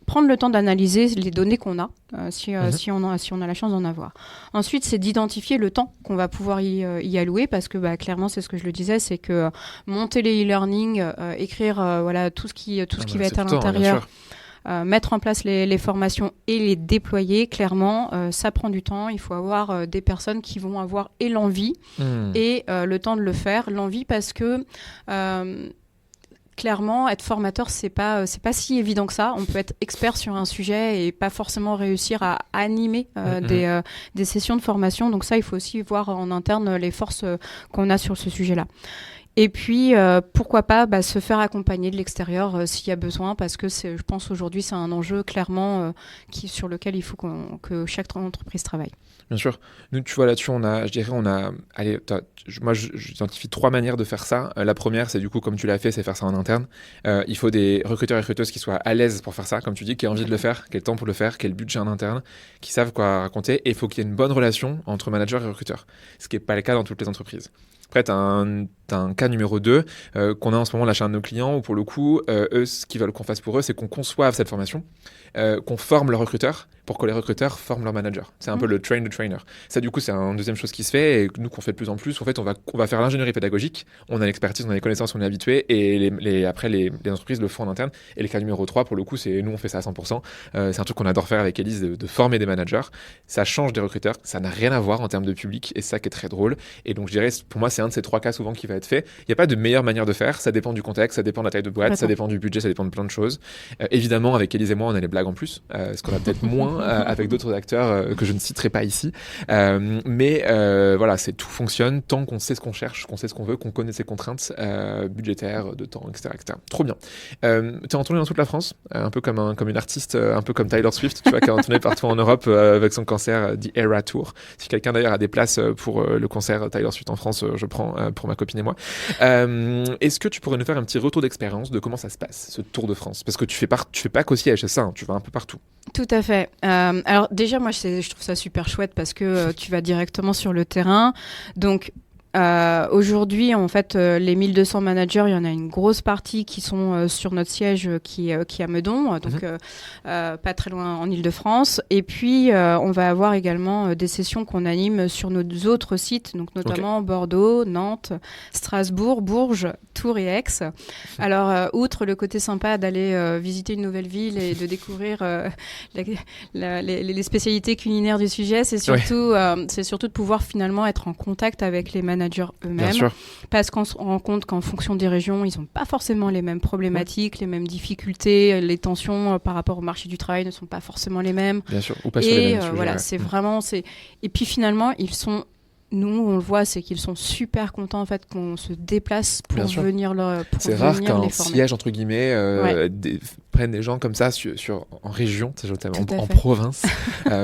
prendre le temps d'analyser les données qu'on a, si on a la chance d'en avoir. Ensuite, c'est d'identifier le temps qu'on va pouvoir y allouer, parce que clairement, c'est ce que je le disais, c'est que monter les e-learning, écrire tout ce qui va être à l'intérieur, mettre en place les formations et les déployer, clairement, ça prend du temps. Il faut avoir des personnes qui vont avoir et l'envie et le temps de le faire. L'envie parce que... clairement, être formateur, c'est pas si évident que ça. On peut être expert sur un sujet et pas forcément réussir à animer des sessions de formation. Donc ça, il faut aussi voir en interne les forces qu'on a sur ce sujet-là. Et puis, pourquoi pas se faire accompagner de l'extérieur s'il y a besoin, parce que je pense aujourd'hui, c'est un enjeu clairement sur lequel il faut que chaque entreprise travaille. Bien sûr. Nous, tu vois, là-dessus, moi, j'identifie 3 manières de faire ça. La première, c'est du coup, comme tu l'as fait, c'est faire ça en interne. Il faut des recruteurs et recruteuses qui soient à l'aise pour faire ça, comme tu dis, qui aient envie de le faire, qui aient le temps pour le faire, qui aient le budget en interne, qui savent quoi raconter. Et il faut qu'il y ait une bonne relation entre manager et recruteur, ce qui n'est pas le cas dans toutes les entreprises. Après, tu as un cas numéro 2 qu'on a en ce moment là chez un de nos clients, où pour le coup, eux, ce qu'ils veulent qu'on fasse pour eux, c'est qu'on conçoive cette formation, qu'on forme leurs recruteurs pour que les recruteurs forment leur manager. C'est un peu le train the trainer. Ça, du coup, c'est une deuxième chose qui se fait et nous, qu'on fait de plus en plus. En fait, on va faire l'ingénierie pédagogique. On a l'expertise, on a les connaissances, on est habitué et après, les entreprises le font en interne. Et le cas numéro 3, pour le coup, c'est nous, on fait ça à 100%. C'est un truc qu'on adore faire avec Élise, de former des managers. Ça change des recruteurs. Ça n'a rien à voir en termes de public et c'est ça qui est très drôle. Et donc, je dirais, pour moi, c'est un de ces 3 cas souvent qui va être fait. Il n'y a pas de meilleure manière de faire. Ça dépend du contexte, ça dépend de la taille de boîte, ça dépend du budget, ça dépend de plein de choses. Évidemment, avec Élise et moi, on a les blagues en plus, ce qu'on a peut-être moins avec d'autres acteurs que je ne citerai pas ici. Mais voilà, tout fonctionne tant qu'on sait ce qu'on cherche, qu'on sait ce qu'on veut, qu'on connaît ses contraintes budgétaires, de temps, etc. Trop bien. Tu es en tournée dans toute la France, un peu comme une artiste, un peu comme Taylor Swift, tu vois, qui est en tournée partout en Europe avec son concert The Era Tour. Si quelqu'un d'ailleurs a des places pour le concert Taylor Swift en France, je prends pour ma copine et moi. Est-ce que tu pourrais nous faire un petit retour d'expérience de comment ça se passe, ce Tour de France? Parce que tu fais pas qu'aussi à HSA, hein, tu vas un peu partout. Tout à fait. Alors déjà, moi, je trouve ça super chouette parce que tu vas directement sur le terrain. Donc, aujourd'hui, en fait, les 1200 managers, il y en a une grosse partie qui sont sur notre siège qui est à Meudon, donc pas très loin en Île-de-France. Et puis, on va avoir également des sessions qu'on anime sur nos autres sites, donc notamment Bordeaux, Nantes, Strasbourg, Bourges, Tours et Aix. Alors, outre le côté sympa d'aller visiter une nouvelle ville et de découvrir les spécialités culinaires du sujet, c'est surtout de pouvoir finalement être en contact avec les managers eux-mêmes, parce qu'on se rend compte qu'en fonction des régions, ils n'ont pas forcément les mêmes problématiques, les mêmes difficultés, les tensions par rapport au marché du travail ne sont pas forcément les mêmes. Bien sûr, ou pas sur les mêmes sujets. Voilà, c'est vraiment... Et puis finalement, nous, on le voit, c'est qu'ils sont super contents en fait qu'on se déplace pour venir leur pour C'est rare qu'un siège entre guillemets prenne des gens comme ça en région, en province,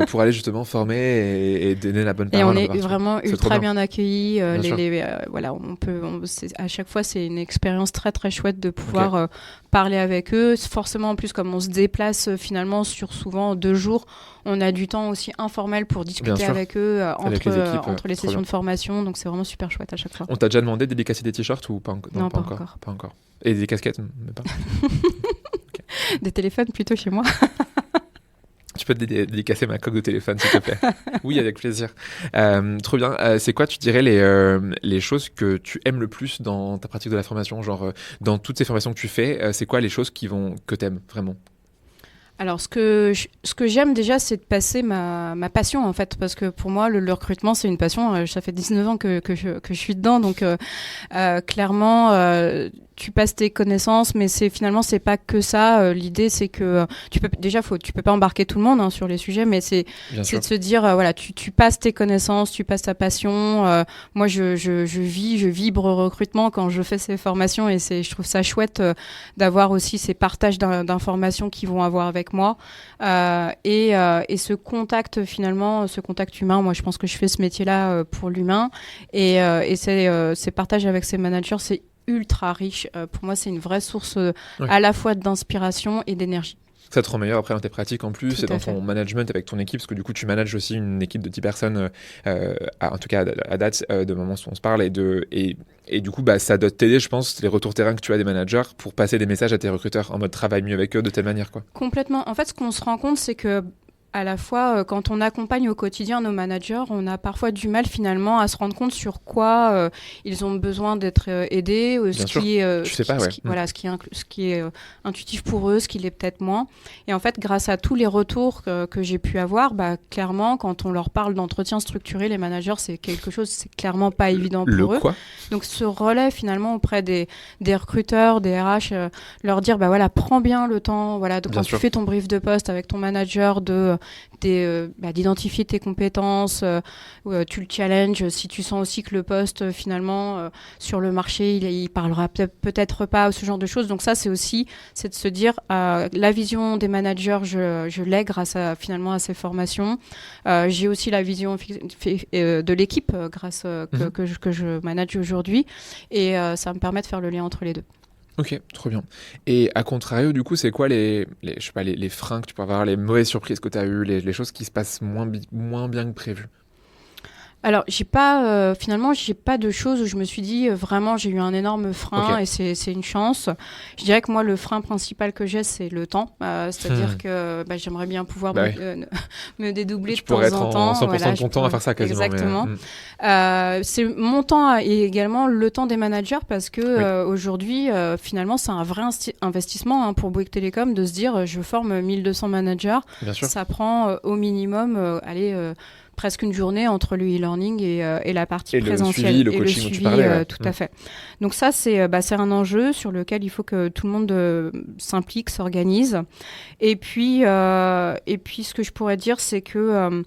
pour aller justement former et donner la bonne parole. Et on est vraiment ultra bien accueillis. Voilà, à chaque fois, c'est une expérience très très chouette de pouvoir parler avec eux. Forcément, en plus, comme on se déplace finalement sur souvent 2 jours, on a du temps aussi informel pour discuter avec eux entre les sessions de formation. Donc, c'est vraiment super chouette à chaque fois. On t'a déjà demandé de dédicacer des t-shirts ou pas Non, pas encore. Pas encore. Et des casquettes, mais pas. Des téléphones plutôt chez moi. Tu peux dédicacer ma coque de téléphone, s'il te plaît. Oui, avec plaisir. Trop bien. C'est quoi, tu dirais, les choses que tu aimes le plus dans ta pratique de la formation? Genre, dans toutes ces formations que tu fais, c'est quoi les choses que tu aimes vraiment? Alors, ce que j'aime déjà, c'est de passer ma passion, en fait, parce que pour moi, le recrutement, c'est une passion. Ça fait 19 ans que je suis dedans, donc clairement, tu passes tes connaissances, mais finalement, c'est pas que ça. L'idée, c'est que tu peux pas embarquer tout le monde sur les sujets, mais c'est de se dire, voilà, tu passes tes connaissances, tu passes ta passion. Moi, je vibre recrutement quand je fais ces formations, et je trouve ça chouette d'avoir aussi ces partages d'informations qu'ils vont avoir avec moi, et ce contact humain. Moi, je pense que je fais ce métier-là pour l'humain, et ces partages avec ces managers, c'est ultra riche. Pour moi, c'est une vraie source à la fois d'inspiration et d'énergie. Ça te rend meilleur après dans tes pratiques en plus et dans ton management avec ton équipe, parce que du coup tu manages aussi une équipe de 10 personnes en tout cas à date de moment où on se parle, et du coup ça doit t'aider, je pense, les retours terrain que tu as des managers pour passer des messages à tes recruteurs en mode travaille mieux avec eux de telle manière, quoi. Complètement. En fait, ce qu'on se rend compte, c'est que à la fois, quand on accompagne au quotidien nos managers, on a parfois du mal finalement à se rendre compte sur quoi ils ont besoin d'être aidés, ce qui est intuitif pour eux, ce qui l'est peut-être moins. Et en fait, grâce à tous les retours que j'ai pu avoir, clairement, quand on leur parle d'entretien structuré, les managers, c'est clairement pas évident pour eux. Donc ce relais finalement auprès des recruteurs, des RH, leur dire prends bien le temps, quand tu fais ton brief de poste avec ton manager d'identifier tes compétences, tu le challenges si tu sens aussi que le poste finalement sur le marché il parlera peut-être pas, ou ce genre de choses. Donc ça c'est de se dire la vision des managers je l'ai grâce à ces formations. J'ai aussi la vision de l'équipe grâce que je manage aujourd'hui, et ça me permet de faire le lien entre les deux. Ok, trop bien. Et à contrario, du coup, c'est quoi les freins que tu peux avoir, les mauvaises surprises que tu as eues, les choses qui se passent moins bien que prévu? Alors, finalement, j'ai pas de choses où je me suis dit vraiment j'ai eu un énorme frein et c'est une chance. Je dirais que moi, le frein principal que j'ai, c'est le temps. C'est-à-dire que j'aimerais bien pouvoir me dédoubler de temps en temps. Tu pourrais être en 100% de ton temps à faire ça quasiment. Exactement. C'est mon temps et également le temps des managers parce que aujourd'hui, finalement, c'est un vrai investissement pour Bouygues Télécom de se dire je forme 1200 managers. Bien sûr. Ça prend au minimum, presque une journée entre le e-learning et la partie présentielle. Le coaching dont tu parlais. Tout à fait. Donc ça, c'est un enjeu sur lequel il faut que tout le monde s'implique, s'organise. Et puis, ce que je pourrais dire, c'est que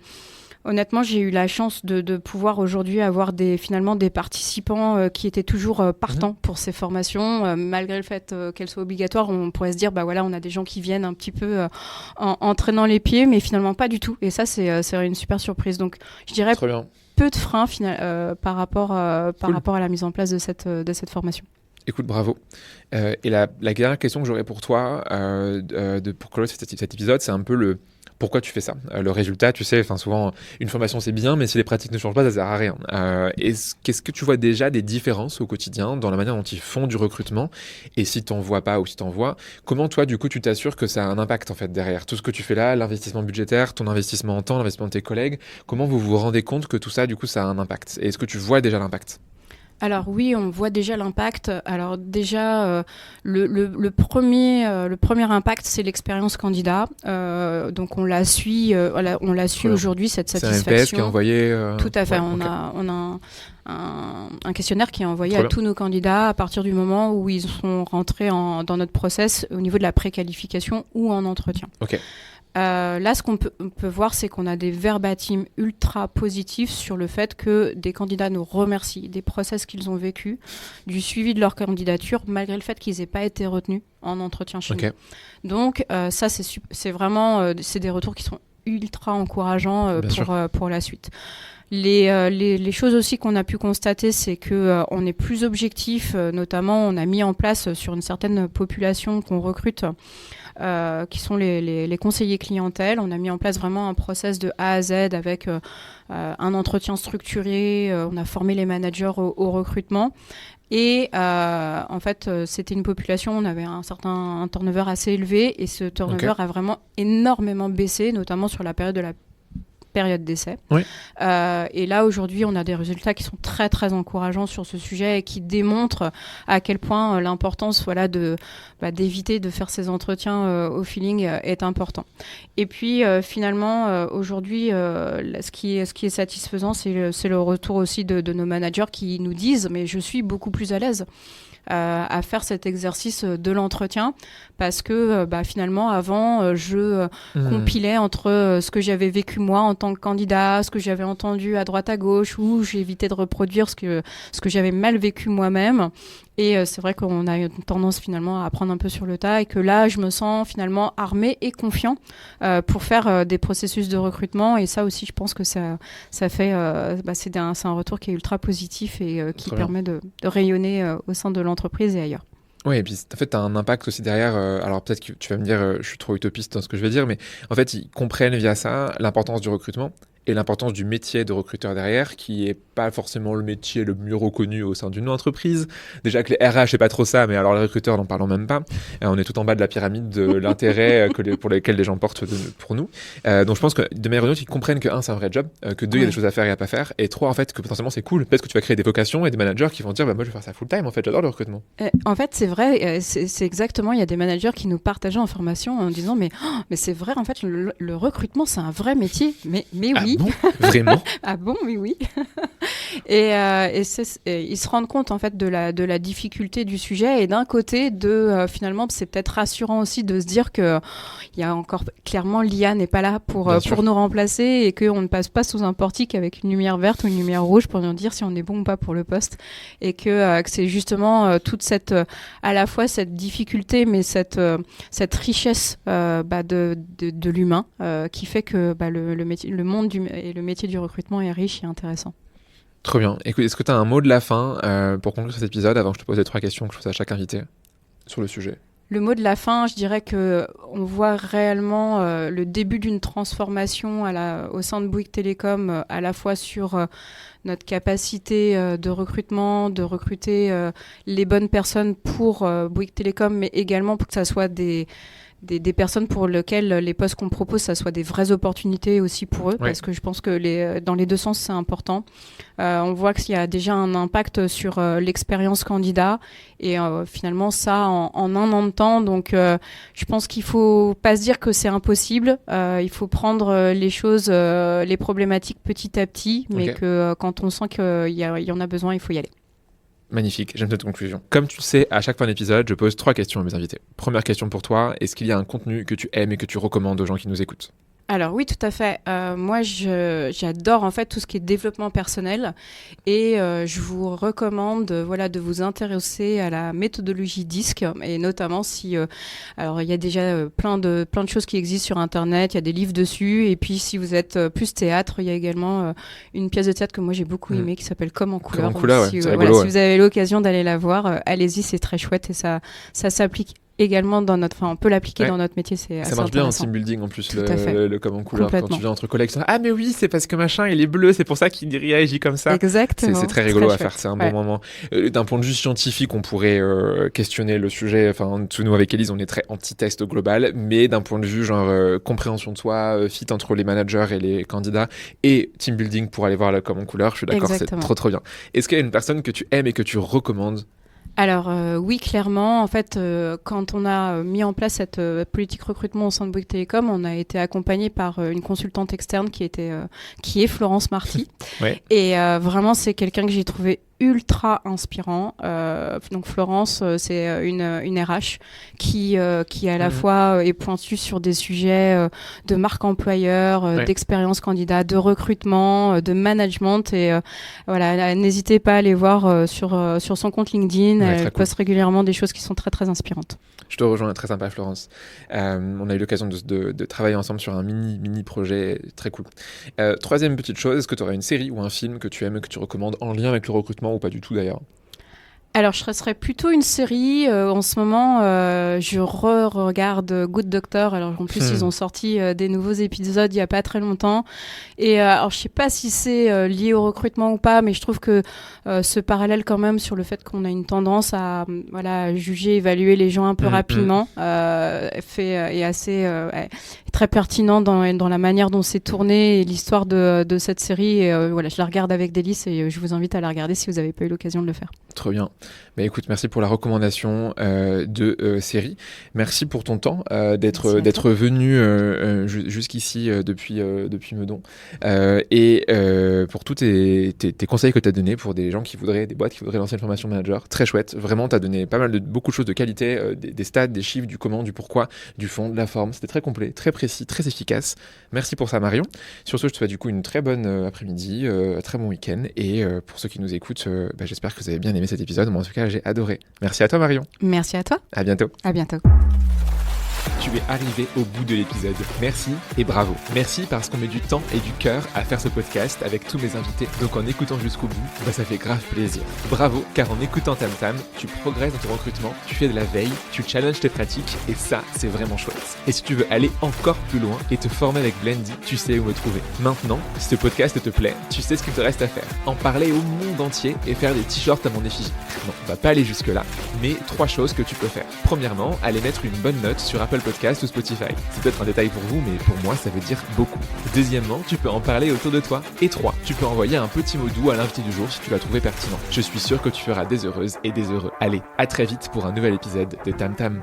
honnêtement, j'ai eu la chance de pouvoir aujourd'hui avoir finalement des participants qui étaient toujours partants pour ces formations. Malgré le fait qu'elles soient obligatoires, on pourrait se dire, on a des gens qui viennent un petit peu en traînant les pieds, mais finalement pas du tout. Et ça, c'est une super surprise. Donc, je dirais peu de freins par rapport à la mise en place de cette formation. Écoute, bravo. Et la dernière question que j'aurais pour toi, pour clore cet épisode, c'est un peu pourquoi tu fais ça. Le résultat, tu sais, souvent, une formation, c'est bien, mais si les pratiques ne changent pas, ça sert à rien. Qu'est-ce que tu vois déjà des différences au quotidien dans la manière dont ils font du recrutement? Et si tu n'en vois pas ou si tu en vois, comment toi, du coup, tu t'assures que ça a un impact, en fait, derrière tout ce que tu fais là, l'investissement budgétaire, ton investissement en temps, l'investissement de tes collègues? Comment vous vous rendez compte que tout ça, du coup, ça a un impact? Et est-ce que tu vois déjà l'impact? Alors oui, on voit déjà l'impact. Alors déjà, le premier impact, c'est l'expérience candidat. Donc on la suit aujourd'hui, cette satisfaction. C'est un NPS qui est envoyé. Tout à fait. On a un questionnaire qui est envoyé à tous nos candidats à partir du moment où ils sont rentrés dans notre process au niveau de la préqualification ou en entretien. Ok. Là, ce qu'on peut voir, c'est qu'on a des verbatims ultra positifs sur le fait que des candidats nous remercient des process qu'ils ont vécus, du suivi de leur candidature, malgré le fait qu'ils n'aient pas été retenus en entretien chez nous. Donc, ça, c'est vraiment c'est des retours qui sont ultra encourageants pour la suite. Les choses aussi qu'on a pu constater, c'est que on est plus objectif. Notamment, on a mis en place sur une certaine population qu'on recrute, qui sont les conseillers clientèle. On a mis en place vraiment un process de A à Z avec un entretien structuré. On a formé les managers au recrutement. Et en fait, c'était une population, on avait un turnover assez élevé et ce turnover a vraiment énormément baissé, notamment sur la période d'essai. Oui. Et là, aujourd'hui, on a des résultats qui sont très, très encourageants sur ce sujet et qui démontrent à quel point l'importance d'éviter de faire ces entretiens au feeling est important. Et puis, finalement, aujourd'hui, ce qui est satisfaisant, c'est le retour aussi de nos managers qui nous disent « mais je suis beaucoup plus à l'aise ». À faire cet exercice de l'entretien parce que finalement avant je compilais entre ce que j'avais vécu moi en tant que candidat, ce que j'avais entendu à droite à gauche ou j'évitais de reproduire ce que j'avais mal vécu moi-même. Et c'est vrai qu'on a une tendance finalement à apprendre un peu sur le tas et que là, je me sens finalement armé et confiant pour faire des processus de recrutement. Et ça aussi, je pense que ça fait, c'est un retour qui est ultra positif et qui permet de rayonner au sein de l'entreprise et ailleurs. Oui, et puis en fait, tu as un impact aussi derrière. Alors peut-être que tu vas me dire, je suis trop utopiste dans ce que je vais dire, mais en fait, ils comprennent via ça l'importance du recrutement et l'importance du métier de recruteur derrière, qui est pas forcément le métier le mieux reconnu au sein d'une entreprise. Déjà que les RH, c'est pas trop ça, mais alors les recruteurs, n'en parlons même pas. On est tout en bas de la pyramide de l'intérêt pour lesquels les gens portent pour nous. Donc je pense que de manière ou d'une autre, ils comprennent que c'est un vrai job, que deux, il y a des choses à faire et à pas faire, et trois, en fait, que potentiellement c'est cool. Peut-être que tu vas créer des vocations et des managers qui vont dire, moi je vais faire ça full time, en fait, j'adore le recrutement. En fait, c'est vrai, c'est exactement, il y a des managers qui nous partageaient en formation en disant, mais c'est vrai, en fait, le recrutement, c'est un vrai métier. Mais oui. Ah bon ? Vraiment ? Ah bon, oui. Et ils se rendent compte en fait de la difficulté du sujet et d'un côté finalement c'est peut-être rassurant aussi de se dire que il y a encore clairement l'IA n'est pas là pour nous remplacer et qu'on ne passe pas sous un portique avec une lumière verte ou une lumière rouge pour nous dire si on est bon ou pas pour le poste et que c'est justement toute cette à la fois cette difficulté mais cette richesse de l'humain qui fait que le monde et le métier du recrutement est riche et intéressant. Trop bien. Écoute, est-ce que tu as un mot de la fin pour conclure cet épisode avant que je te pose les 3 questions que je pose à chaque invité sur le sujet ? Le mot de la fin, je dirais que on voit réellement le début d'une transformation au sein de Bouygues Télécom, à la fois sur notre capacité de recrutement, de recruter les bonnes personnes pour Bouygues Télécom, mais également pour que ça soit des personnes pour lesquelles les postes qu'on propose, ça soit des vraies opportunités aussi pour eux, parce que je pense que dans les deux sens, c'est important. On voit qu'il y a déjà un impact sur l'expérience candidat et finalement ça en un an de temps. Donc je pense qu'il faut pas se dire que c'est impossible. Il faut prendre les choses, les problématiques petit à petit, mais que quand on sent qu'il y en a besoin, il faut y aller. Magnifique, j'aime cette conclusion. Comme tu le sais, à chaque fin d'épisode, je pose 3 questions à mes invités. Première question pour toi, est-ce qu'il y a un contenu que tu aimes et que tu recommandes aux gens qui nous écoutent ? Alors oui, tout à fait. Moi, j'adore en fait tout ce qui est développement personnel et je vous recommande de vous intéresser à la méthodologie DISC et notamment si alors il y a déjà plein de choses qui existent sur internet, il y a des livres dessus et puis si vous êtes plus théâtre, il y a également une pièce de théâtre que moi j'ai beaucoup aimée qui s'appelle Comme en couleur. Comme en couleur, si, c'est rigolo, si vous avez l'occasion d'aller la voir, allez-y, c'est très chouette et ça s'applique également on peut l'appliquer dans notre métier, c'est assez ça marche bien en intéressant. team building en plus, le comme en couleur, quand tu viens entre collègues. Ah mais oui, c'est parce que machin il est bleu, c'est pour ça qu'il réagit comme ça. Exactement. C'est très rigolo très à faire, c'est un bon moment. D'un point de vue scientifique, on pourrait questionner le sujet, enfin nous avec Élise on est très anti-test global, mais d'un point de vue compréhension de soi, fit entre les managers et les candidats et team building pour aller voir le comme en couleur, je suis d'accord, c'est trop bien. Est-ce qu'il y a une personne que tu aimes et que tu recommandes ? Alors oui, clairement, en fait, quand on a mis en place cette politique recrutement au sein de Bouygues Télécom, on a été accompagné par une consultante externe qui est Florence Marty. Et vraiment, c'est quelqu'un que j'ai trouvé ultra inspirant. Donc Florence, c'est une RH qui à la fois est pointue sur des sujets de marque employeur, d'expérience candidat, de recrutement, de management et n'hésitez pas à aller voir sur son compte LinkedIn. Elle poste régulièrement des choses qui sont très très inspirantes. Je te rejoins, très sympa Florence. On a eu l'occasion de travailler ensemble sur un mini projet très cool. Troisième petite chose, est-ce que tu aurais une série ou un film que tu aimes et que tu recommandes en lien avec le recrutement ou pas du tout d'ailleurs ? Alors, je serais plutôt une série. En ce moment, je regarde Good Doctor. Alors, en plus, ils ont sorti des nouveaux épisodes il n'y a pas très longtemps. Et alors, je ne sais pas si c'est lié au recrutement ou pas, mais je trouve que ce parallèle quand même sur le fait qu'on a une tendance à juger, évaluer les gens un peu rapidement est assez très pertinent dans la manière dont c'est tourné et l'histoire de cette série. Et, je la regarde avec délice et je vous invite à la regarder si vous n'avez pas eu l'occasion de le faire. Trop bien. Bah écoute, merci pour la recommandation de série. Merci pour ton temps d'être venu jusqu'ici depuis Meudon et pour tous tes conseils que tu as donnés pour des gens des boîtes qui voudraient lancer une formation manager. Très chouette. Vraiment, tu as donné beaucoup de choses de qualité, des stats, des chiffres, du comment, du pourquoi, du fond, de la forme. C'était très complet, très précis, très efficace. Merci pour ça, Marion. Sur ce, je te souhaite du coup une très bonne après-midi, très bon week-end et pour ceux qui nous écoutent, j'espère que vous avez bien aimé cet épisode. Moi, en tout cas, j'ai adoré. Merci à toi, Marion. Merci à toi. À bientôt. À bientôt. Tu es arrivé au bout de l'épisode. Merci et bravo. Merci parce qu'on met du temps et du cœur à faire ce podcast avec tous mes invités. Donc en écoutant jusqu'au bout, ça fait grave plaisir. Bravo, car en écoutant Tam Tam, tu progresses dans ton recrutement, tu fais de la veille, tu challenges tes pratiques et ça, c'est vraiment chouette. Et si tu veux aller encore plus loin et te former avec Blendy, tu sais où me trouver. Maintenant, si ce podcast te plaît, tu sais ce qu'il te reste à faire. En parler au monde entier et faire des t-shirts à mon effigie. Non, on va pas aller jusque là, mais 3 choses que tu peux faire. Premièrement, aller mettre une bonne note sur Apple Podcast ou Spotify. C'est peut-être un détail pour vous, mais pour moi, ça veut dire beaucoup. Deuxièmement, tu peux en parler autour de toi. Et 3, tu peux envoyer un petit mot doux à l'invité du jour si tu l'as trouvé pertinent. Je suis sûr que tu feras des heureuses et des heureux. Allez, à très vite pour un nouvel épisode de Tam Tam.